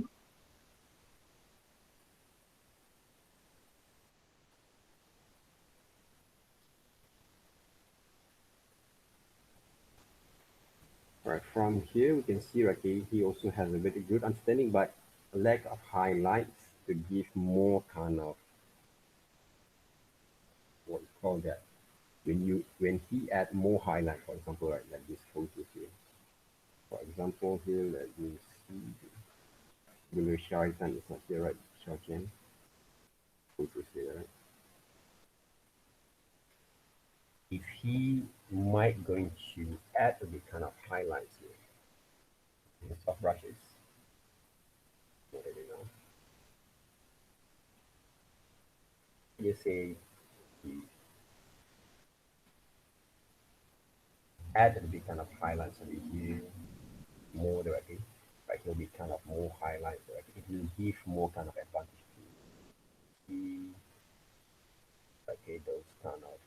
Right, from here we can see, okay, he also has a very good understanding, but a lack of highlights to give more kind of what you call that. When he add more highlight, for example, like this photo here. For example, here let me see. Below Shaitan is not here, right? Shaitan photos here, right? If he might going to add a bit kind of highlights here, in soft brushes, what do you know? You say he add a bit kind of highlights over here, more directly, right? He'll be kind of more highlights directly. It will give more kind of advantage to see, okay, those kind of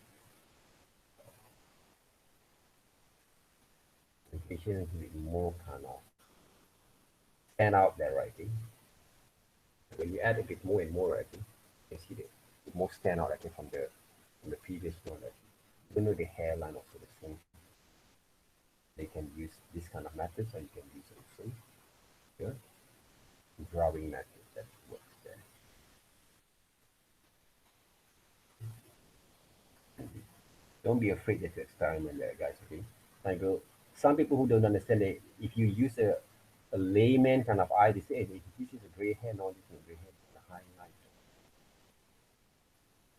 applications with more kind of stand out there, right? When you add a bit more and more, right, you can see the more stand out, right, from the previous one, right? Even though the hairline also the same, they can use this kind of methods, or you can use also here drawing methods that works there. Don't be afraid to experiment there, guys. Okay, like some people who don't understand it, if you use a layman kind of eye, they say, hey, this is a gray hair, no, this is a gray hair, the highlight.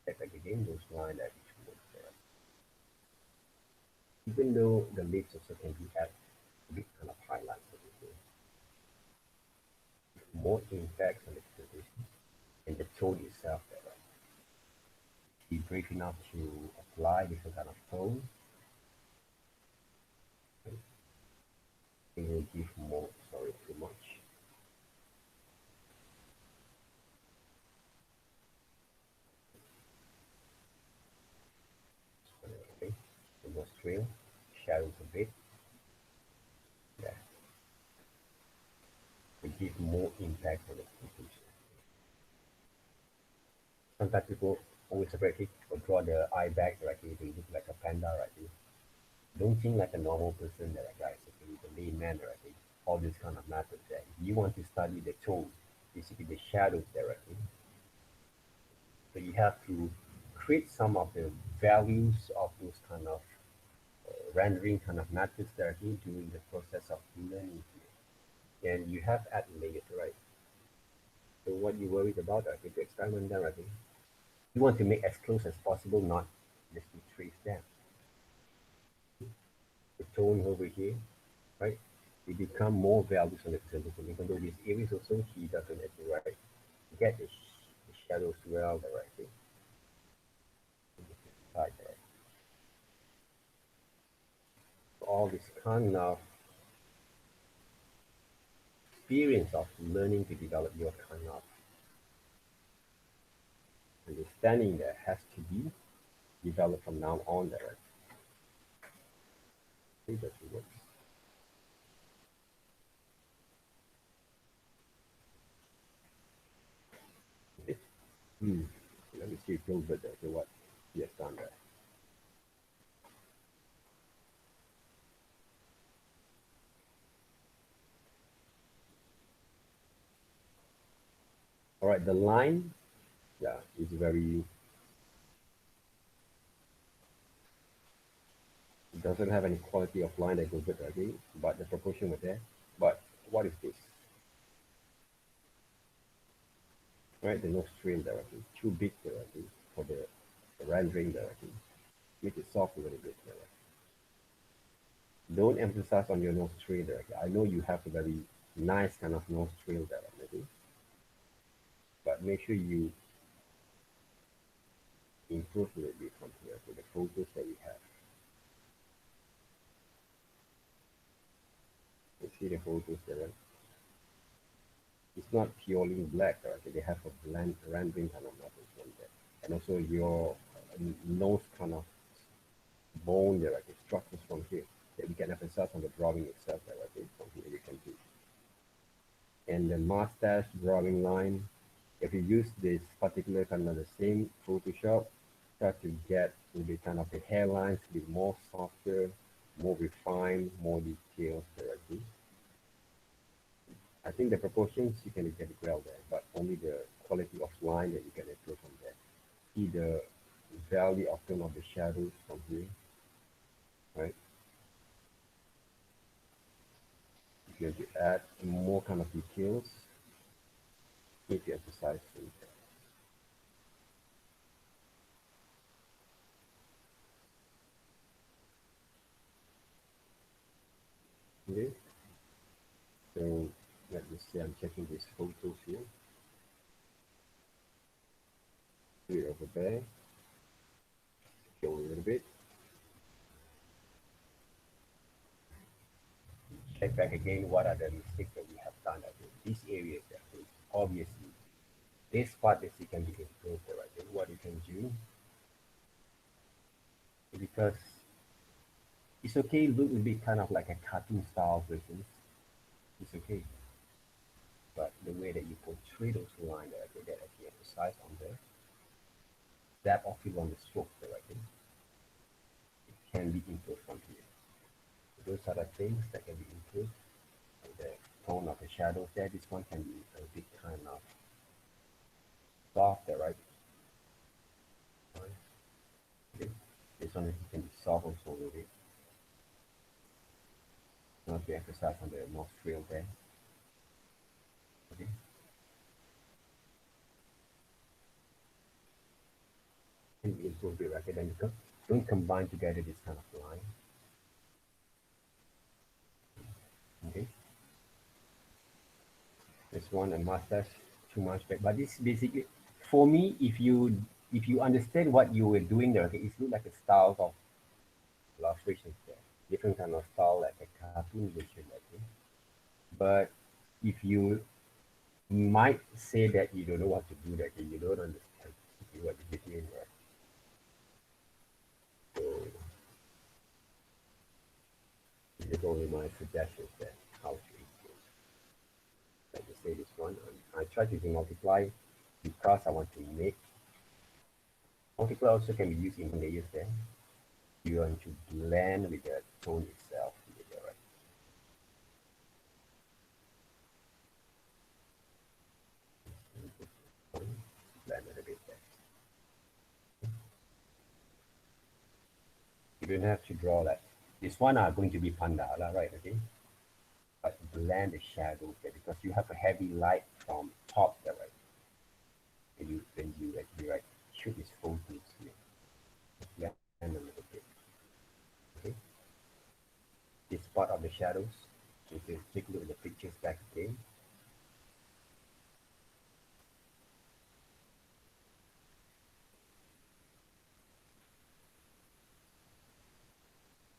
Like again, those lines that which works there. Even though the lips also can be add a bit kind of highlights over here. More impact on the presentation and the tone itself there. Right? Be brave enough to apply different kind of tone. It will give more, sorry, too much. Okay, the most trail, shadows a bit. Yeah, to give more impact on the presentation. Sometimes people always separately or draw the eye back, right? They look like a panda, right? Don't think like a normal person that guys, okay, the layman, right? All this kind of methods there. You want to study the tone, basically the shadows directly. So you have to create some of the values of those kind of rendering kind of methods directly during the process of learning here. and you have add layers, right? So what you worried about, okay, to experiment them, okay? You want to make as close as possible, not just to trace them. The tone over here, right? We become more values on the presentation, even though these areas also he doesn't actually, right? Get the shadows well, the right thing. Side there. All this kind of experience of learning to develop your kind of understanding that has to be developed from now on there. Right? I think that's what works. Okay. Let me see a little bit there, what he has done there. All right, the line, yeah, is very, it doesn't have any quality of line that goes with it, okay? But the proportion was there. But what is this? Right, the nose trail there, okay? Too big there, okay? For the rendering there, okay? Make it soft a little bit there. Don't emphasize on your nose trail there, okay? I know you have a very nice kind of nose trail there, okay? But make sure you improve a little bit from here to the photos that we have. You see the photos there, right? It's not purely black, right? They have a blend rendering kind of methods from there. And also your nose kind of bone there, right? Structures from here that we can emphasize on the drawing itself there, right? From here we can do. And the mustache drawing line, if you use this particular kind of the same Photoshop, try to get the kind of the hairlines to be more softer, more refined, more detailed directly. I think the proportions you can get it well there, but only the quality of line that you can improve from there. See the value of tone of the shadows from here, right? If you want to add more kind of details, need to emphasize things there. Okay, so let me see, I'm checking these photos here. Do it over there. Go a little bit. Check back again what are the mistakes that we have done. I think these areas that obviously this part that you can be improved, right? And what you can do, because it's okay, look will be kind of like a cartoon style version. It's okay. But the way that you portray those lines that actually emphasize on there, that of you on the stroke directly, it can be improved from here. Those are the things that can be improved. And the tone of the shadows there, this one can be a bit kind of softer, right? Okay. This one can be soft also a little bit. Not to emphasize on the nostril there. Okay. Can be improved a bit, right? Then you don't combine together this kind of line. Okay. This one a mustache too much back. But this basically for me, if you understand what you were doing there, okay, it looks like a style of illustrations there. Different kind of style like a cartoon version, okay. But if you might say that you don't know what to do that, okay, you don't understand what you're doing, right? So this is only my suggestions there, how to improve. Like I say this one, I try to multiply because I want to make. Multiply also can be used in layers there. You want to blend with the tone itself. Right? Blend a bit there. You don't have to draw that. This one are going to be panda, right? Okay. But blend the shadows there because you have a heavy light from top there, right? When you actually right shoot this photos here, blend a little bit. Okay, this part of the shadows. If you take a look at the pictures back again,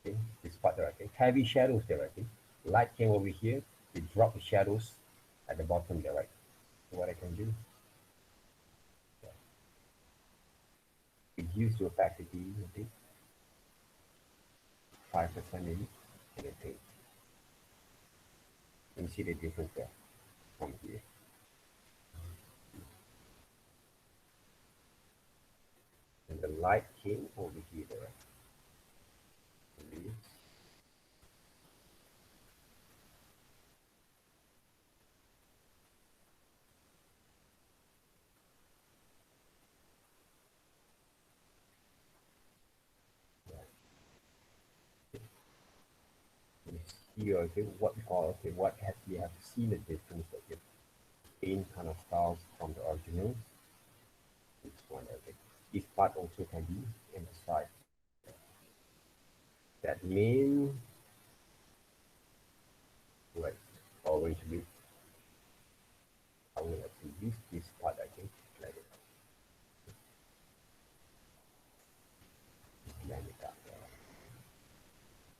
okay, this part there, okay, heavy shadows there, okay. Light came over here, it dropped the shadows at the bottom there, right? So what I can do, reduce the opacity, okay, 5% maybe, and then take. You see the difference there from here. And the light came over here there, right? Okay. You see, okay, what we call, okay, what has we have seen the difference of the paint kind of styles from the original. This one, okay. This part also can be emphasized. That main, right, orange bit, I will actually use this part, I think, like it. Blend it up.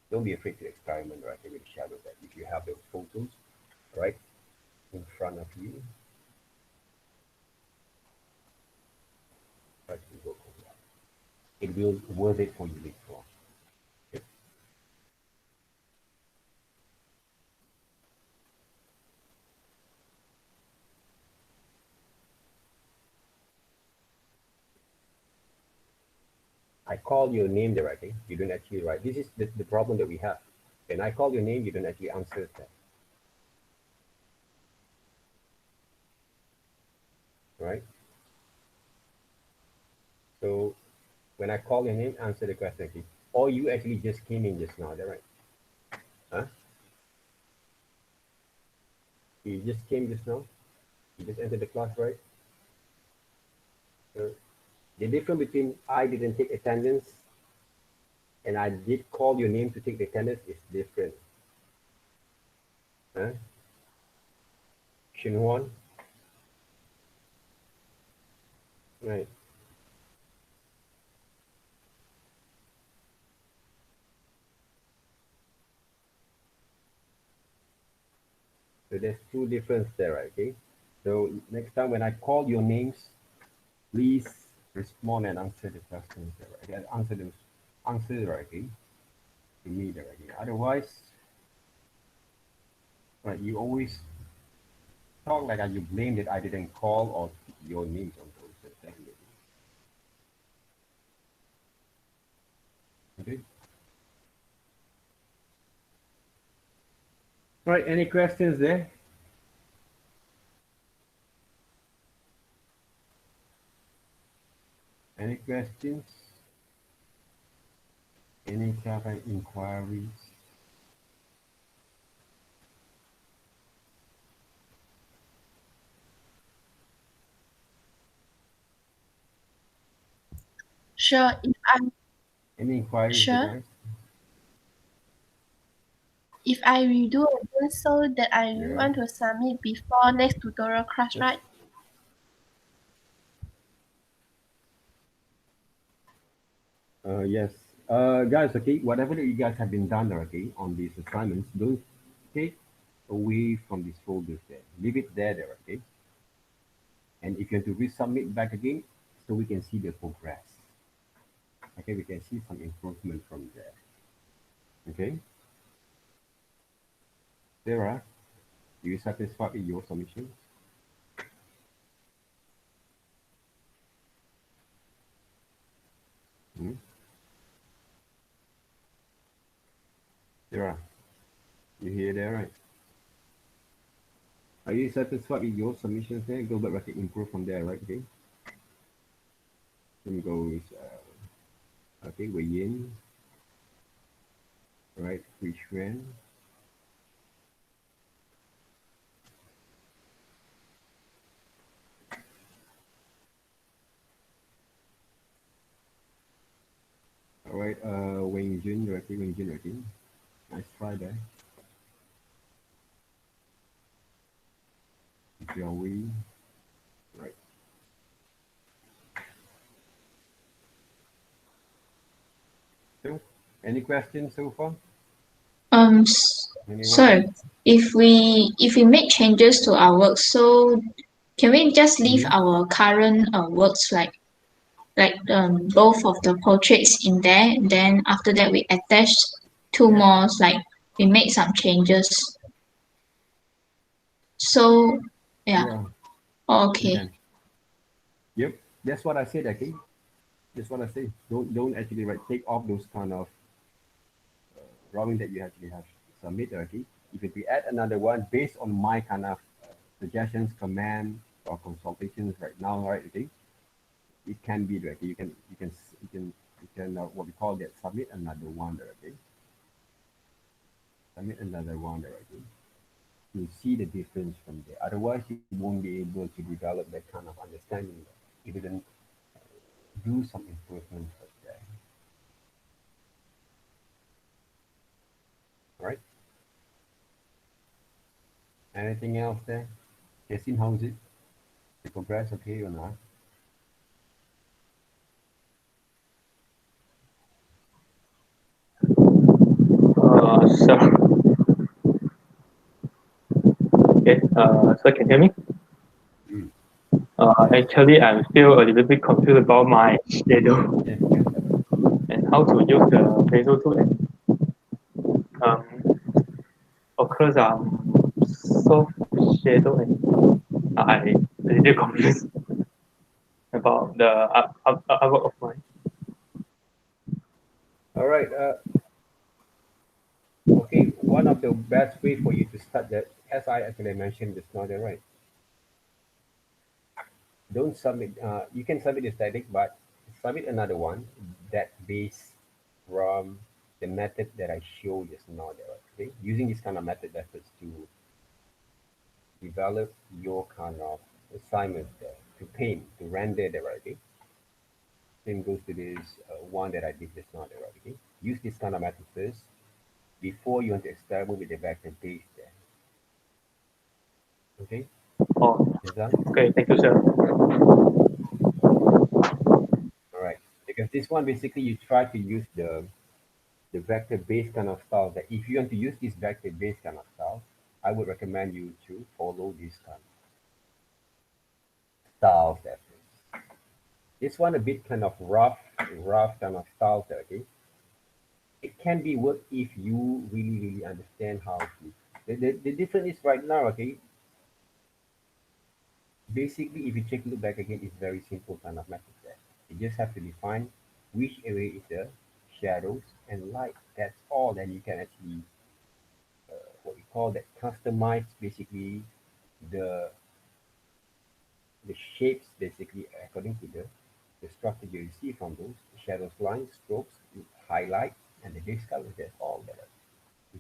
Don't be afraid to experiment, right, with shadows. That if you have those photos, right, in front of you, right, you go for that. It will worth it for you later on. Okay. I call your name directly. You don't actually write. This is the problem that we have. When I call your name, you don't actually answer that. Right? So when I call your name, answer the question actually. Or you actually just came in just now, is that right? Huh? You just came just now? You just entered the class, right? So the difference between I didn't take attendance and I did call your name to take the attendance is different. Huh? Shinwon? Right. So there's two differences there, right? Okay. So next time when I call your names, please respond and answer the questions directly. Answer directly to me directly. Otherwise, right, you always talk like you blame that I didn't call or your names on those things. Okay. Right. Any questions there? Any questions? Any type of inquiries? Sure. Any inquiries, you Sure. guys? If I redo again so that I Yeah. want to submit before next tutorial class, Yes. right? Yes. Guys, okay, whatever that you guys have been done, okay, on these assignments, don't take away from these folders there. Leave it there, okay? And if you have to resubmit back again, so we can see the progress. Okay, we can see some improvement from there. Okay? Sarah, are you satisfied with your submissions? Hmm? Sarah, you hear there, right? Are you satisfied with your submissions there? Go back, okay, improve from there, right? Okay. Then goes, okay, Wei Yin, right? Which one? All right, Wayne Jun, okay, Wayne Jun, okay. Nice try there. Joey, right. So, any questions so far? Anyone? So if we make changes to our work, so can we just leave Mhm. our current works like both of the portraits in there, and then after that we attach two Yeah. more, like we make some changes. So yeah, Yeah, you okay. can. Yep, that's what I said, okay. That's what I say. Don't actually take off those kind of drawing that you actually have submitted, okay. If we add another one based on my kind of suggestions, command, or consultations right now, right, okay, it can be okay. You can what we call that, submit another one there, okay. Submit another one there, okay. You see the difference from there. Otherwise, you won't be able to develop that kind of understanding if you didn't do some improvements right there. All right. Anything else there? Yasin, how is it? The progress okay or not? So, okay, so can you hear me? Mm. Yes. Actually, I'm still a little bit confused about my schedule Yes. Yes. and how to use the Peso tool. And um, of course, soft shadow, and I'm a little confused about the artwork of mine. All right. Okay. One of the best way for you to start that, as I actually mentioned just now, there, right? Don't submit. You can submit the static, but submit another one that based from the method that I showed just now there. Okay. Using this kind of methods to develop your kind of assignment there, to paint, to render there, right? Okay. Same goes to this one that I did just now there, right? Okay. Use this kind of method first before you want to experiment with the vector base there. Okay. Oh, Yes, sir. okay, thank you, sir. All right. Because this one basically you try to use the vector based kind of style. That if you want to use this vector based kind of style, I would recommend you to follow this kind of styles there. This one a bit kind of rough kind of style there, okay? It can be work if you really understand how to. The difference is right now, okay? Basically, if you take a look back again, it's very simple kind of method there. You just have to define which area is the shadows and light. That's all. Then you can actually what we call that, customize basically the the shapes basically according to the structure you see from those shadows, lines, strokes, highlight, and the base colors. That's all that.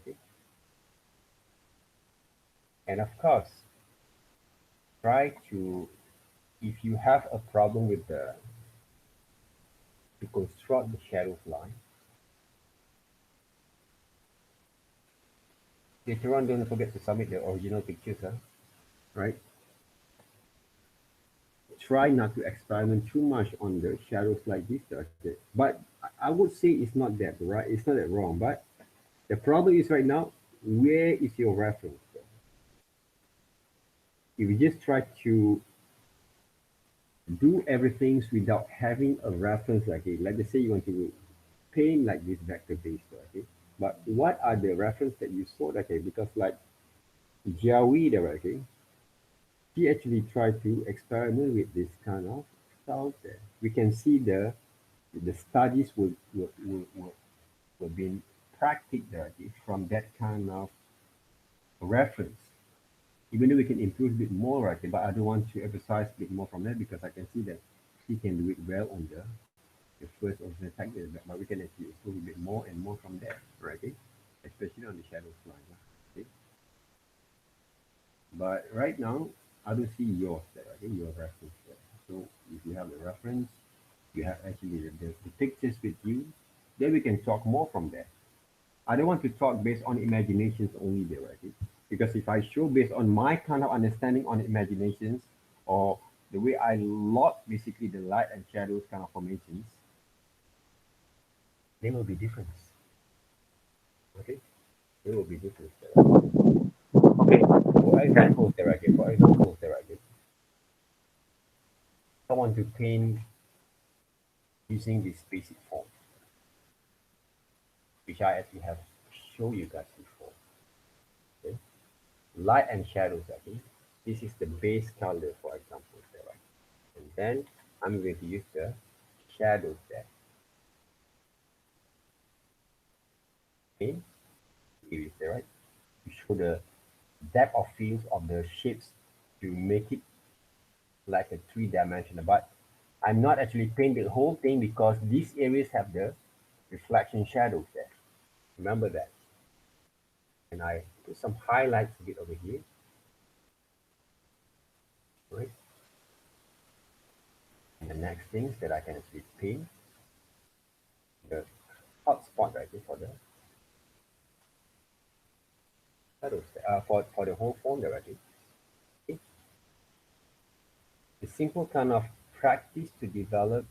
Okay. And of course, try to, if you have a problem with the to construct the shadows line, later on don't forget to submit the original pictures, huh? Right? Try not to experiment too much on the shadows like this. Okay? But I would say it's not that right. It's not that wrong. But the problem is right now, where is your reference? If you just try to do everything without having a reference, like it, like let's say you want to paint like this vector based, okay? But what are the reference that you saw, okay? Because like Jiawi there, okay? He actually tried to experiment with this kind of style there. We can see the studies were being practiced there, okay, from that kind of reference. Even though we can improve a bit more, right? But I don't want to emphasize a bit more from that because I can see that he can do it well on the first of the technique, but we can actually improve a bit more and more from there, right? Okay? Especially on the shadows line. Okay? But right now, I don't see yours there, okay? Your reference there. So if you have the reference, you have actually the pictures with you, Then we can talk more from there. I don't want to talk based on imaginations only there, right? Because if I show based on my kind of understanding on imaginations or the way I log basically the light and shadows kind of formations, they will be different. Okay? They will be different there. Okay. For example, there, okay, for example, there, okay, I want to paint using this basic form, which I actually have shown you guys before. Okay? Light and shadows, okay? This is the base color, for example, there, right? And then I'm going to use the shadows there. Okay? Here is there, right? To show the depth of fields of the shapes to make it like a three-dimensional. But I'm not actually painting the whole thing because these areas have the reflection shadows there. Remember that. And I put some highlights a bit over here. Right? And the next things that I can actually paint the hot spot right here for the shadows for the whole form directly. Okay. The simple kind of practice to develop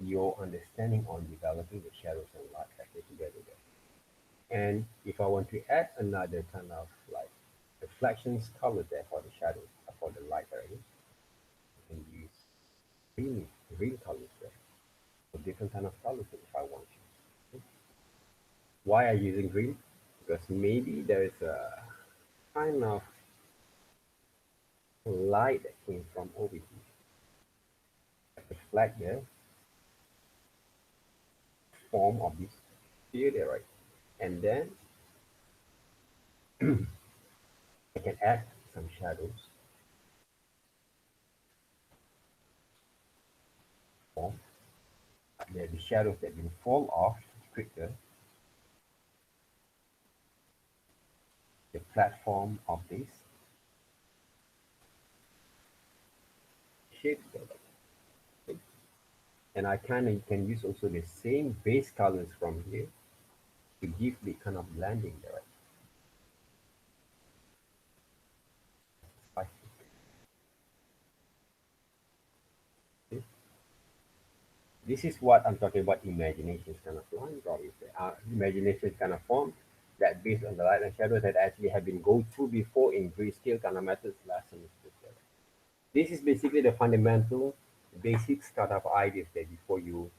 your understanding on developing the shadows and light actually together there. And if I want to add another kind of like reflections color there for the shadows for the light area, I can use green colors there. So different kind of colors if I want to. Why are you using green? Because maybe there is a kind of light that came from over here. Reflect the form of this area, right? And then I can add some shadows form. The shadows that will fall off quicker the platform of this shape color. Okay? And I kind of can use also the same base colors from here to give the kind of blending there. Right? Okay? This is what I'm talking about imagination kind of line drawing. Imagination kind of form that based on the light and shadow that actually have been go through before in grayscale kind of methods last semester. This is basically the fundamental basics kind of ideas there before you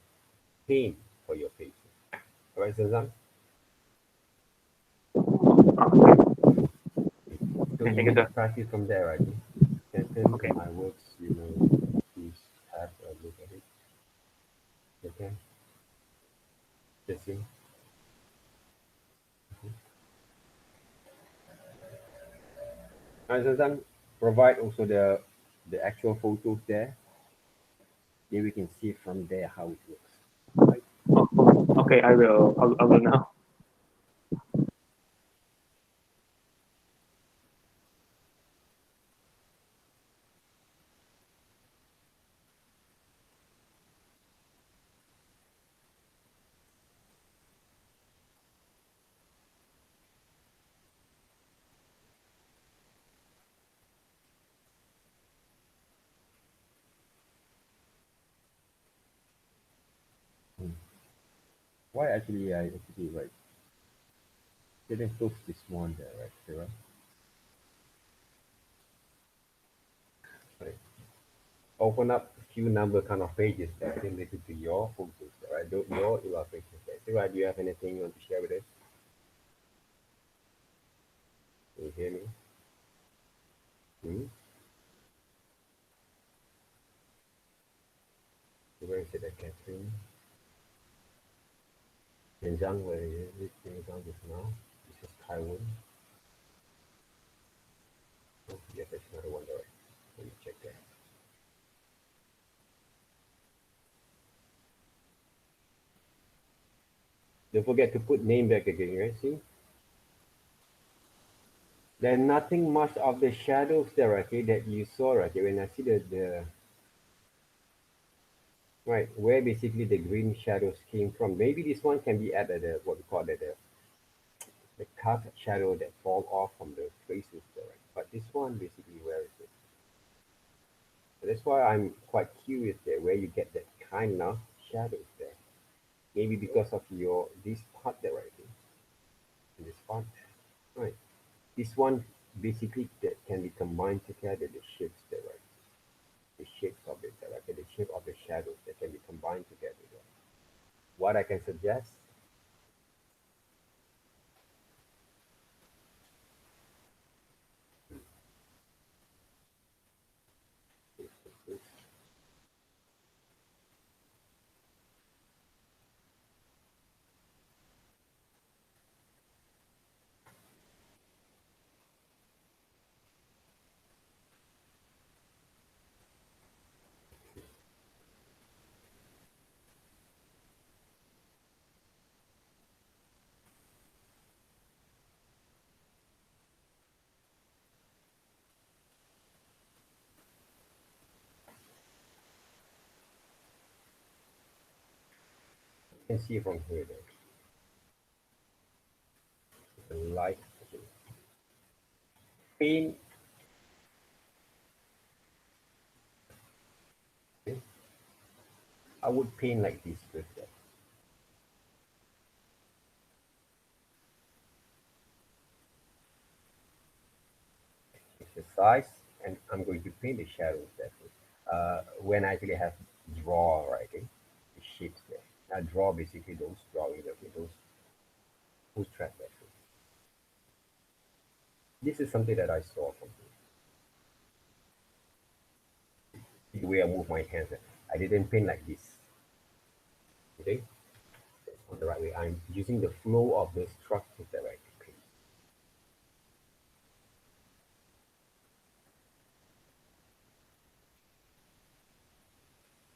paint for your pages. All right, Sazan? So you Thank you, need to sir. practice from there, right? Second, Okay. my works, please have a look at it. Okay? Just see. And Sazan, provide also the actual photos there. Then we can see from there how it looks. Right? Oh, okay, I will now. Hmm. Why actually I actually right? Didn't post this one there, right? Sarah? Right. Open up a few number kind of pages that related to your photos, right? Your illustrations there. Sarah, do you have anything you want to share with us? Can you hear me? Hmm? Where is it at Catherine? Yanjiang, where is it? Yanjiang just now. This is Taiwan. Oh, yes, that's another one there. Let me check that. Don't forget to put name back again, right? See? There's nothing much of the shadows there, okay, that you saw, okay? When I see the right? Where basically the green shadows came from. Maybe this one can be added, what we call it, the cut shadow that fall off from the faces there, right? But this one basically, where is it? So that's why I'm quite curious there, where you get that kind of shadows there. Maybe because of your this part there, right? This part, right? This one basically that can be combined together, the shapes there, right? The shapes of it there, right? The shape of the shadows that can be combined together there. What I can suggest is you can see from here there, the light. Okay. Paint, okay. I would paint like this first there. Exercise, and I'm going to paint the shadows there. When I actually have draw, right? Okay? The shapes there. I draw basically those drawings, okay, those track there. This is something that I saw from the way I move my hands. I didn't paint like this. Okay, that's not the right way. I'm using the flow of the structures that I paint.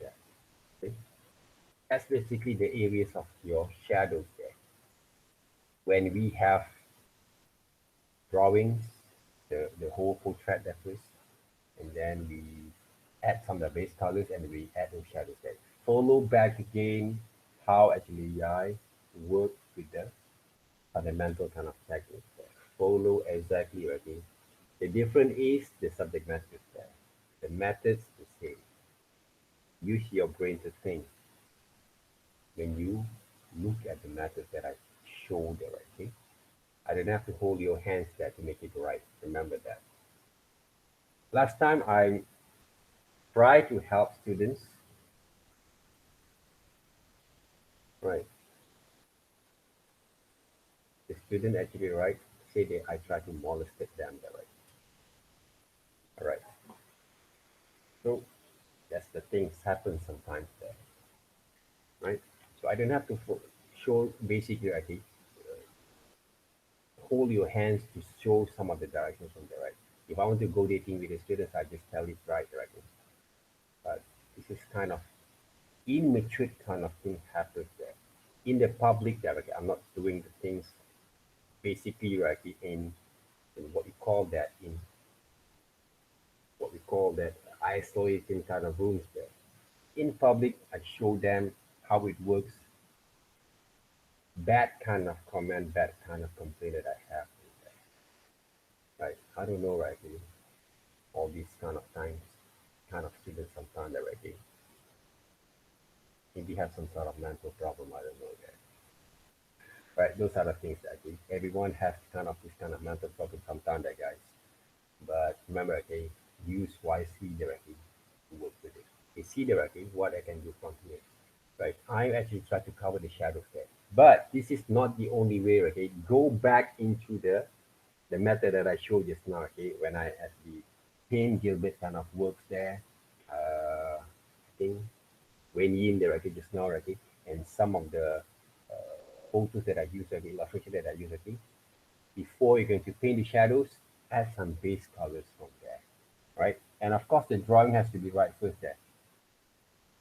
Yeah. Okay. That's basically the areas of your shadows there. When we have drawings, the whole portrait that is, and then we add some of the base colors and we add those shadows there. Follow back again how actually I work with the fundamental kind of technique there. Follow exactly again. The difference is the subject matter there. The method's the same. Use your brain to think when you look at the method that I showed there, okay? I don't have to hold your hands there to make it right. Remember that. Last time I tried to help students, right? The student actually, right, say that I try to molested them there, right? All right. So that's the things happen sometimes there, right? So I don't have to show basically, okay, hold your hands to show some of the directions from the right. If I want to go dating with the students, I just tell it right directly. But this is kind of immature kind of thing happens there. In the public directly, I'm not doing the things basically right in what we call that in what we call that isolating kind of rooms there. In public, I show them how it works. Bad kind of comment, bad kind of complaint that I have. Right? I don't know right all these kind of times, kind of students sometimes directly. Maybe have some sort of mental problem, I don't know that. Right? Those are the things that I think everyone has kind of this kind of mental problem sometimes, that guys. But remember, okay, use wisely directly to work with it. You see directly what I can do from here. Right? I actually try to cover the shadows there. But this is not the only way, okay? Go back into the method that I showed just now, okay? When I actually paint Gilbert kind of works there. I think Wayne Yin there, okay, just now, okay? And some of the photos that I use, okay, illustration that I use, okay? Before you're going to paint the shadows, add some base colors from there, right? And of course, the drawing has to be right first there,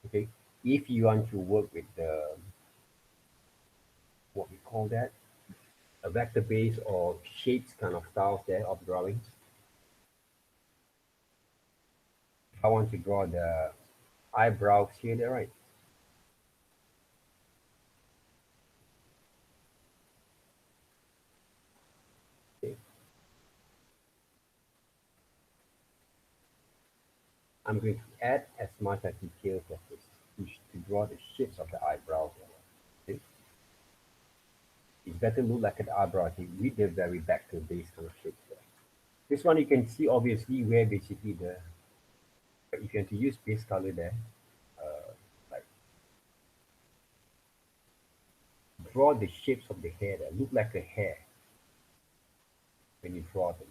okay? If you want to work with the, what we call that, a vector base or shapes kind of styles there of drawings, I want to draw the eyebrows here, there, right? I'm going to add as much as details as this to draw the shapes of the eyebrows. Okay? It better look like an eyebrow with the very back to base kind of shape there. This one you can see obviously where basically if you want to use base color there, like draw the shapes of the hair that look like a hair when you draw them.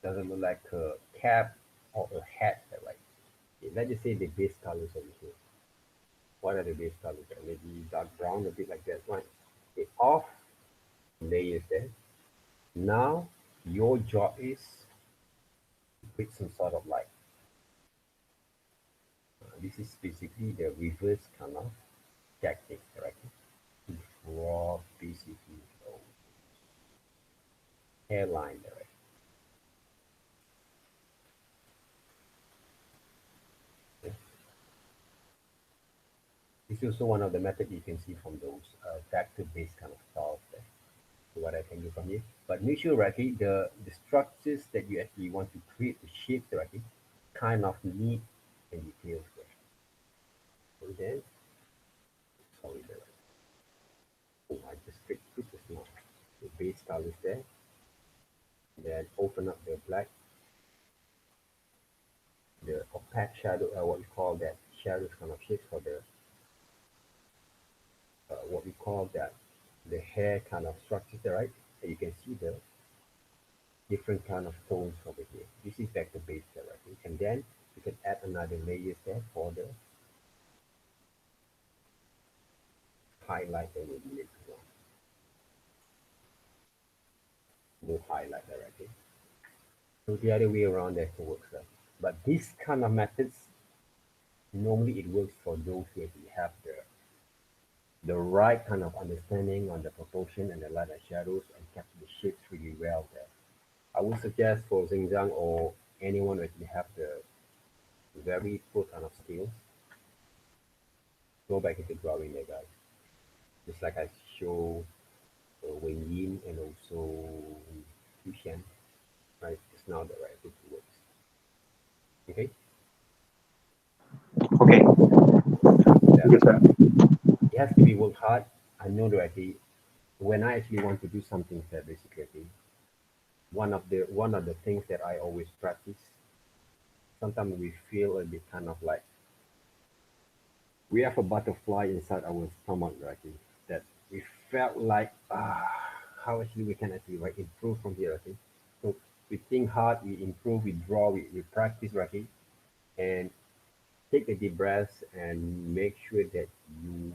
Doesn't look like a cap or a hat, right? Okay, let's just say the base colors over here. What are the base colors? Maybe dark brown, a bit like that one. Okay, off layers there. Now your job is to create some sort of light. This is basically the reverse kind of tactic, right? To draw basically a hairline there. Right? Okay. This is also one of the methods you can see from those vector-based kind of styles there. So what I can do from here. But make sure, right, the structures that you actually want to create, the shapes, right, kind of neat and detailed there. So then, sorry there. Oh, I just clicked this now. The base colors there. Then open up the black, the opaque shadow, what we call that shadows kind of shapes for the what we call that the hair kind of structures there, right? And you can see the different kind of tones over here. This is back to base there, right? And then you can add another layers there for the highlight that will be more highlight there, right? So the other way around that works, right? But this kind of methods normally it works for those who actually have the right kind of understanding on the proportion and the light and shadows and capture the shapes really well there. I would suggest for Xinjiang or anyone who actually have the very poor kind of skills, go back into drawing there, guys. Just like I show Wen Yin and also Yu right? It's now the right way to work. Okay? Okay. Thank you, sir. It has to be worked hard. I know that when I actually want to do something that basically one of the things that I always practice, sometimes we feel a bit kind of like we have a butterfly inside our stomach, right? That we felt like how actually we can actually improve from here, okay? So we think hard, we improve, we draw, we practice, right? And take a deep breath and make sure that you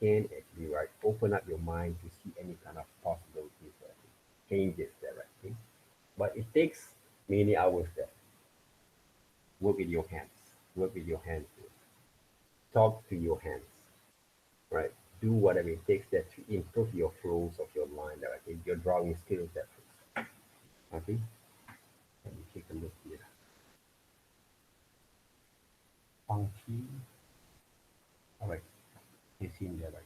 can actually open up your mind to see any kind of possibilities, right? Changes there, right? But it takes many hours there. Work with your hands. Work with your hands. Talk to your hands, right? Do whatever it takes that to improve your flows of your mind, right? Your drawing skills, that. Okay. Let me take a look here. Funky. All right. You see in there, right?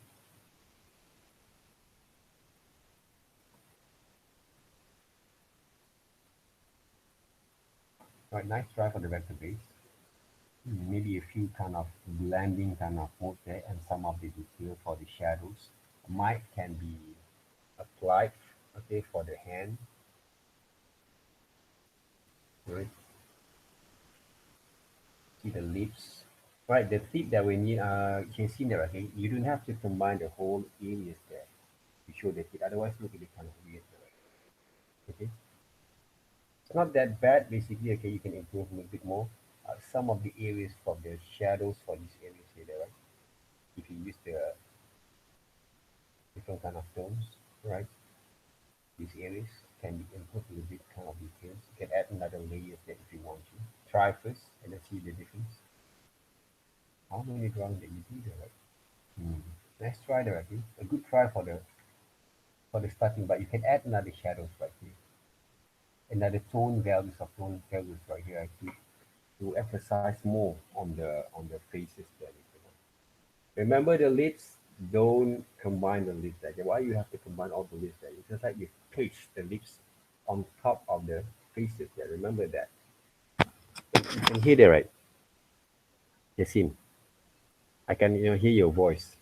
All right. Nice try for the vector base. Maybe a few kind of blending kind of mode there, and some of the detail for the shadows can be applied, okay, for the hand, right? See the lips, right? The tip that we need, you can see there, okay? You don't have to combine the whole areas there to show the tip, otherwise look a bit kind of weird, right? Okay, it's not that bad basically. Okay, you can improve a little bit more. Some of the areas for the shadows for these areas here, right? If you use the different kind of tones, right? These areas can be improved with a bit kind of details. You can add another layer there if you want to. Try first and let's see the difference. How many drawings that you do there, right? Let's try there, okay? A good try for the starting, but you can add another shadows right here. Another tone values right here actually to emphasize more on the faces there. Remember the lips, don't combine the lips there. Why you have to combine all the lips there? It's just like you paste the lips on top of the faces there. Remember that. can hear that, right? Yasin, I can hear your voice.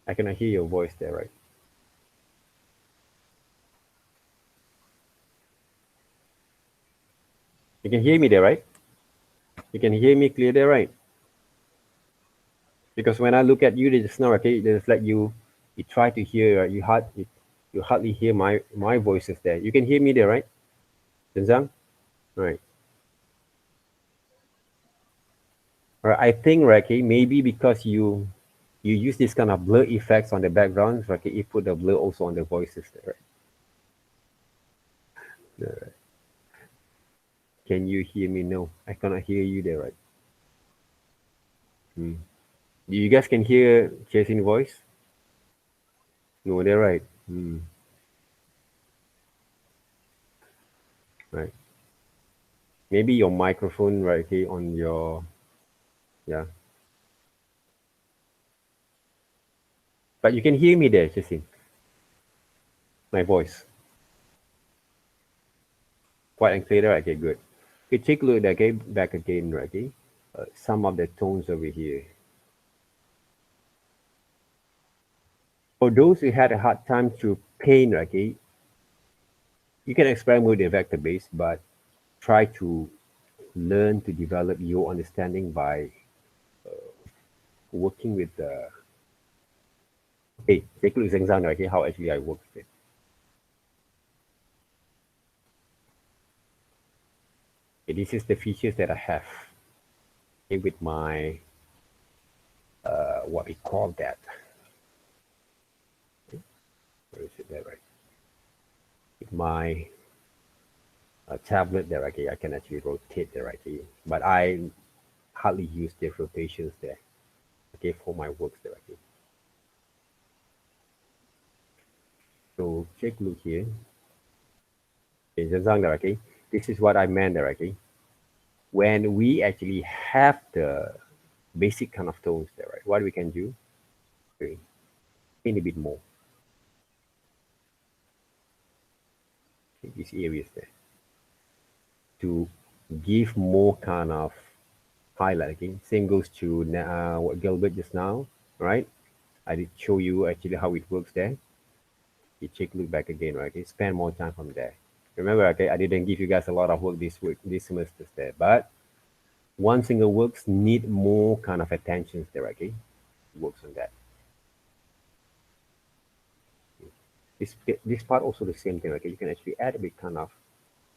I cannot hear your voice there, right? You can hear me there, right? You can hear me clear there, right? Because when I look at you just now, okay, it's like you try to hear, you hardly hear my voices there. You can hear me there, right? Zhang? Right. Right. I think, right, okay, maybe because you use this kind of blur effects on the background, okay, you put the blur also on the voices there, right? Right. Can you hear me? No, I cannot hear you there, right? Hmm. You guys can hear Jason's voice? No, they're right. Hmm. Right. Maybe your microphone, right, okay, on your, yeah. But you can hear me there, Jason. My voice. Quite and clear, right? Okay, good. Okay, take a look, okay, back again, right, okay? Some of the tones over here. For those who had a hard time to paint, okay, you can experiment with the vector base, but try to learn to develop your understanding by working with the. Okay, take a look at example, okay, how actually I work with it. Okay, this is the features that I have, okay, with my what we call that. Okay, where is it there, right? With my tablet there, okay, I can actually rotate there, okay, but I hardly use the rotations there, okay, for my works there, okay. So take a look here. Okay, okay, this is what I meant there, okay. When we actually have the basic kind of tones there, right, what we can do, okay, paint a bit more, okay, these areas there, to give more kind of highlight, okay. Same goes to what Gilbert just now, right? I did show you actually how it works there. You take a look back again, right? Okay, spend more time from there. Remember, okay, I didn't give you guys a lot of work this week, this semester there, but one single works need more kind of attentions there, okay? Works on that. This part also the same thing, okay? You can actually add a bit kind of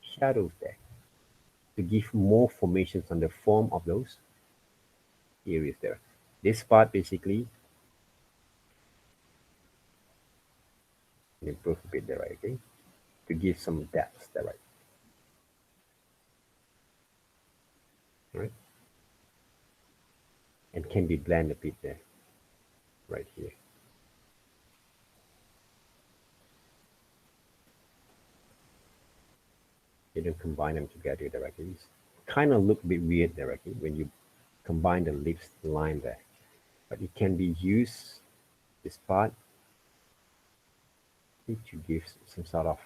shadows there to give more formations on the form of those areas there. This part basically improve a bit there, right? Okay, to give some depth there, right? Right, and can be blend a bit there, right here. You don't combine them together directly. It's kind of look a bit weird directly when you combine the lips line there, but it can be used this part to give some sort of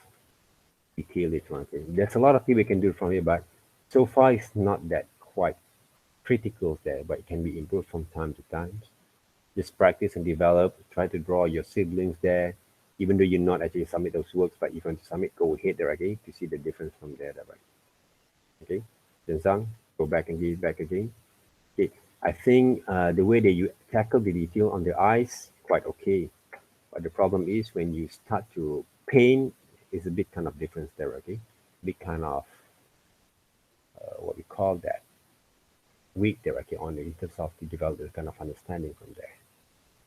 detail later on. Okay? There's a lot of things we can do from here, but so far it's not that quite critical there, but it can be improved from time to time. Just practice and develop. Try to draw your siblings there, even though you're not actually submit those works, but if you want to submit, go ahead there, okay, to see the difference from there, right? Okay, Zhenzang, go back and give back again. Okay, I think the way that you tackle the detail on the eyes, quite okay. But the problem is when you start to paint, is a bit kind of difference there, okay? Big kind of what we call that weak there, okay, on the in terms of to develop this kind of understanding from there.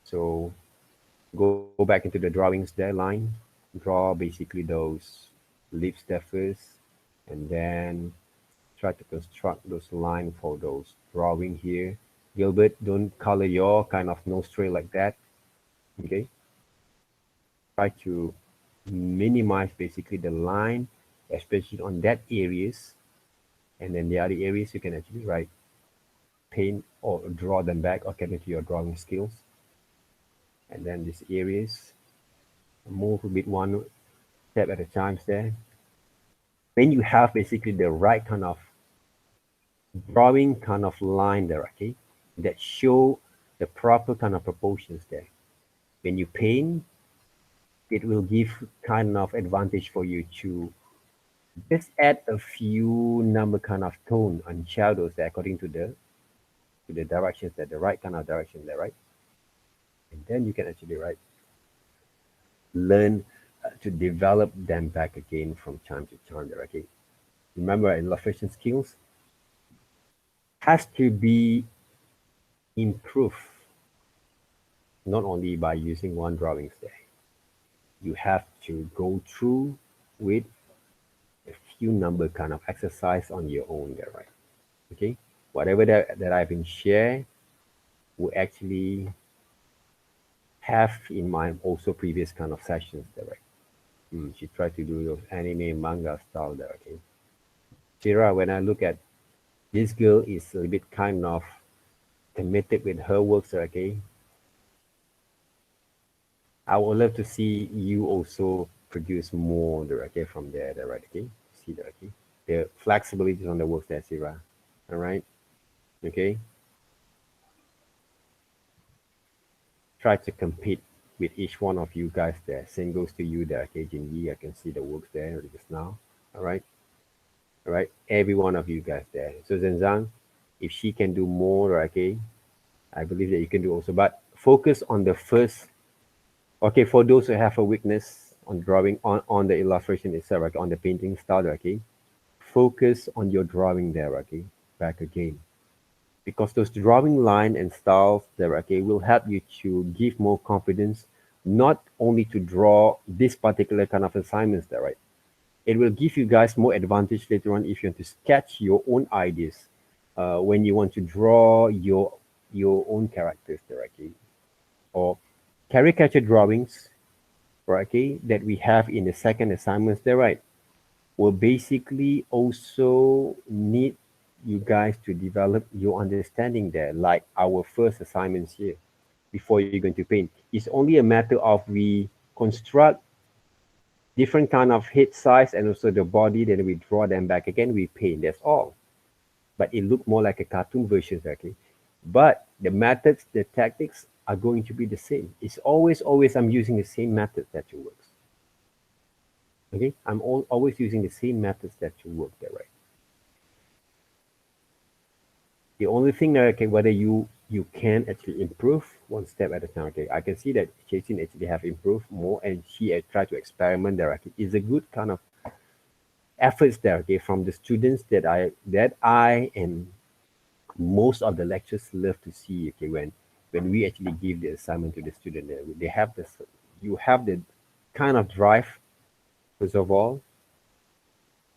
So go back into the drawings there line, draw basically those lips there first, and then try to construct those line for those drawing here. Gilbert, don't color your kind of nostril like that, okay? Try to minimize basically the line, especially on that areas, and then the other areas you can actually write, paint or draw them back according to your drawing skills. And then these areas, move a bit one step at a time there. When you have basically the right kind of drawing kind of line there, okay, that show the proper kind of proportions there. When you paint, it will give kind of advantage for you to just add a few number kind of tone and shadows there according to the directions that the right kind of direction there, right? And then you can actually learn to develop them back again from time to time there, okay? Remember, illustration skills has to be improved not only by using one drawings there. You have to go through with a few number kind of exercise on your own there, right? Okay, whatever that I've been share will actually have in mind also previous kind of sessions there, right? She tried to do those anime manga style there, okay? Shira, when I look at this girl is a little bit kind of committed with her works, okay? I would love to see you also produce more directly from there, okay? See that, okay? The flexibility on the works there, Sarah. All right, okay? Try to compete with each one of you guys there. Same goes to you there, okay, Jinyi. I can see the works there just now. All right, every one of you guys there. So Zenzang, if she can do more, okay, I believe that you can do also. But focus on the first. Okay, for those who have a weakness on drawing on the illustration itself, okay, on the painting style, okay, focus on your drawing there, okay, back again. Because those drawing line and styles there, okay, will help you to give more confidence, not only to draw this particular kind of assignments there, right? It will give you guys more advantage later on if you want to sketch your own ideas, when you want to draw your own characters there, okay, or caricature drawings, right, okay, that we have in the second assignments there, right, will basically also need you guys to develop your understanding there, like our first assignments here before you're going to paint. It's only a matter of we construct different kind of head size and also the body, then we draw them back again, we paint, that's all. But it looked more like a cartoon version, okay? But the methods, the tactics are going to be the same. It's always I'm using the same method that you works. Okay, I'm always using the same methods that you work there, right? The only thing that, okay, whether you can actually improve one step at a time. Okay, I can see that Jason actually have improved more, and she tried to experiment there. Okay, it's a good kind of efforts there. Okay, from the students that I and most of the lecturers love to see. Okay, when we actually give the assignment to the student, they have this. You have the kind of drive, first of all,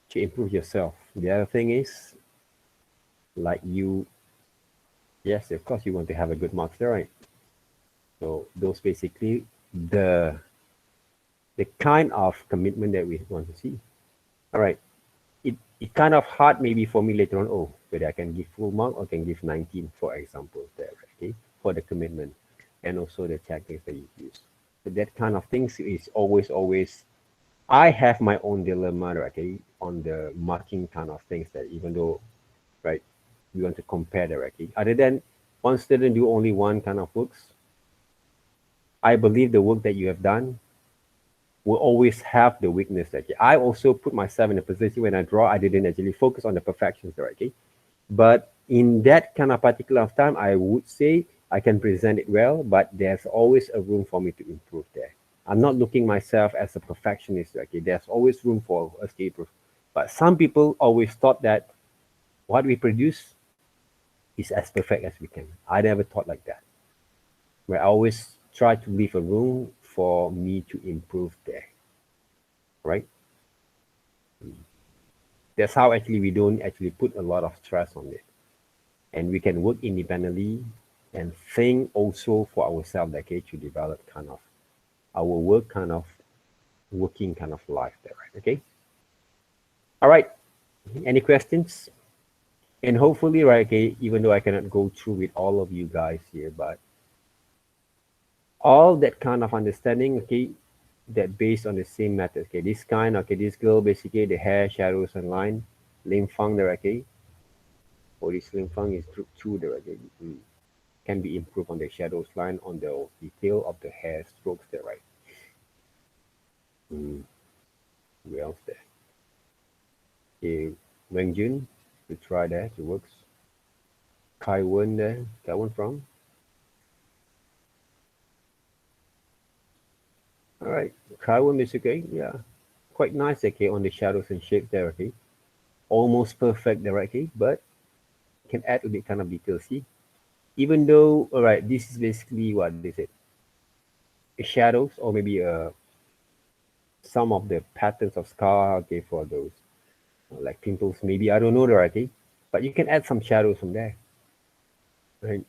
to improve yourself. The other thing is, like you, yes, of course, you want to have a good marks there, right? So those basically the kind of commitment that we want to see. All right, it kind of hard maybe for me later on. Oh, whether I can give full mark or can give 19, for example, there, okay, for the commitment and also the tactics that you use. So that kind of things is always. I have my own dilemma, okay, on the marking kind of things that even though, right, we want to compare directly. Other than one student do only one kind of works, I believe the work that you have done will always have the weakness that I also put myself in a position when I draw, I didn't actually focus on the perfections there, okay? But in that kind of particular time, I would say I can present it well, but there's always a room for me to improve there. I'm not looking myself as a perfectionist, okay? There's always room for us to improve. But some people always thought that what we produce is as perfect as we can. I never thought like that. Where I always try to leave a room for me to improve there, right? That's how actually we don't actually put a lot of stress on it. And we can work independently and think also for ourselves, okay, to develop kind of our work kind of working kind of life there, right? Okay. All right. Any questions? And hopefully, right, okay, even though I cannot go through with all of you guys here, but all that kind of understanding, okay, that based on the same method, okay, this kind, okay, this girl basically the hair, shadows, and line, Lim Fang there, okay, For this Slim Fang is group 2 there, okay? Can be improved on the shadows line on the detail of the hair strokes there, right? Who else there? Okay, Wang Jun, we try that, it works. Kai Wen there, that one from? All right, Kai Wen is okay, yeah. Quite nice, okay, on the shadows and shapes there, okay? Almost perfect there, okay? But can add a bit kind of detail, see? Even though, all right, this is basically what is it? Shadows or maybe some of the patterns of scar, okay, for those like pimples, maybe, I don't know there, okay? But you can add some shadows from there, right?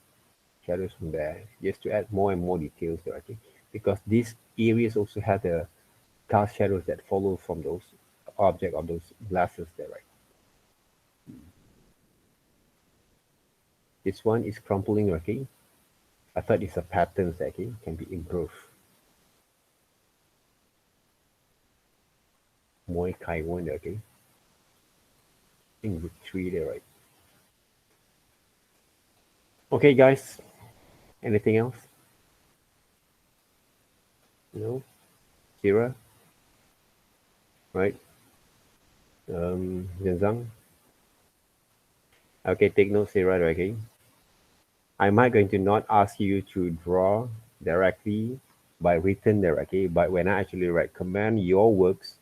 Shadows from there, just to add more and more details there, okay? Because these areas also have the cast shadows that follow from those object of those glasses there, right? This one is crumpling, okay? I thought it's a pattern, okay? Can be improved. Moi Kai one, okay? I think with 3 there, right? Okay, guys. Anything else? No? Sierra? Right? Zhenzang? Okay, take note, Sarah, okay? I might going to not ask you to draw directly by written there, okay? But when I actually recommend your works,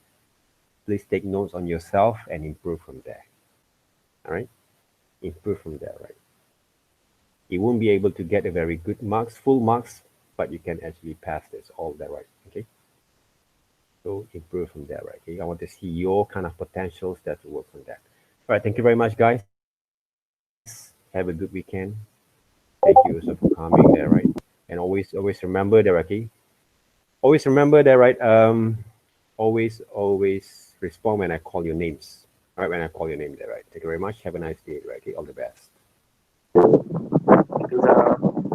please take notes on yourself and improve from there. All right? Improve from there, right? You won't be able to get a very good marks, full marks, but you can actually pass this all that, right? Okay? So improve from there, right? Okay? I want to see your kind of potentials that to work on that. All right, thank you very much, guys. Have a good weekend. Thank you also for coming there, right? And always remember that, okay? Always remember that, right? Always respond when I call your names. All right, when I call your name there, right? Thank you very much. Have a nice day, right? Okay, all the best. Thank you, sir.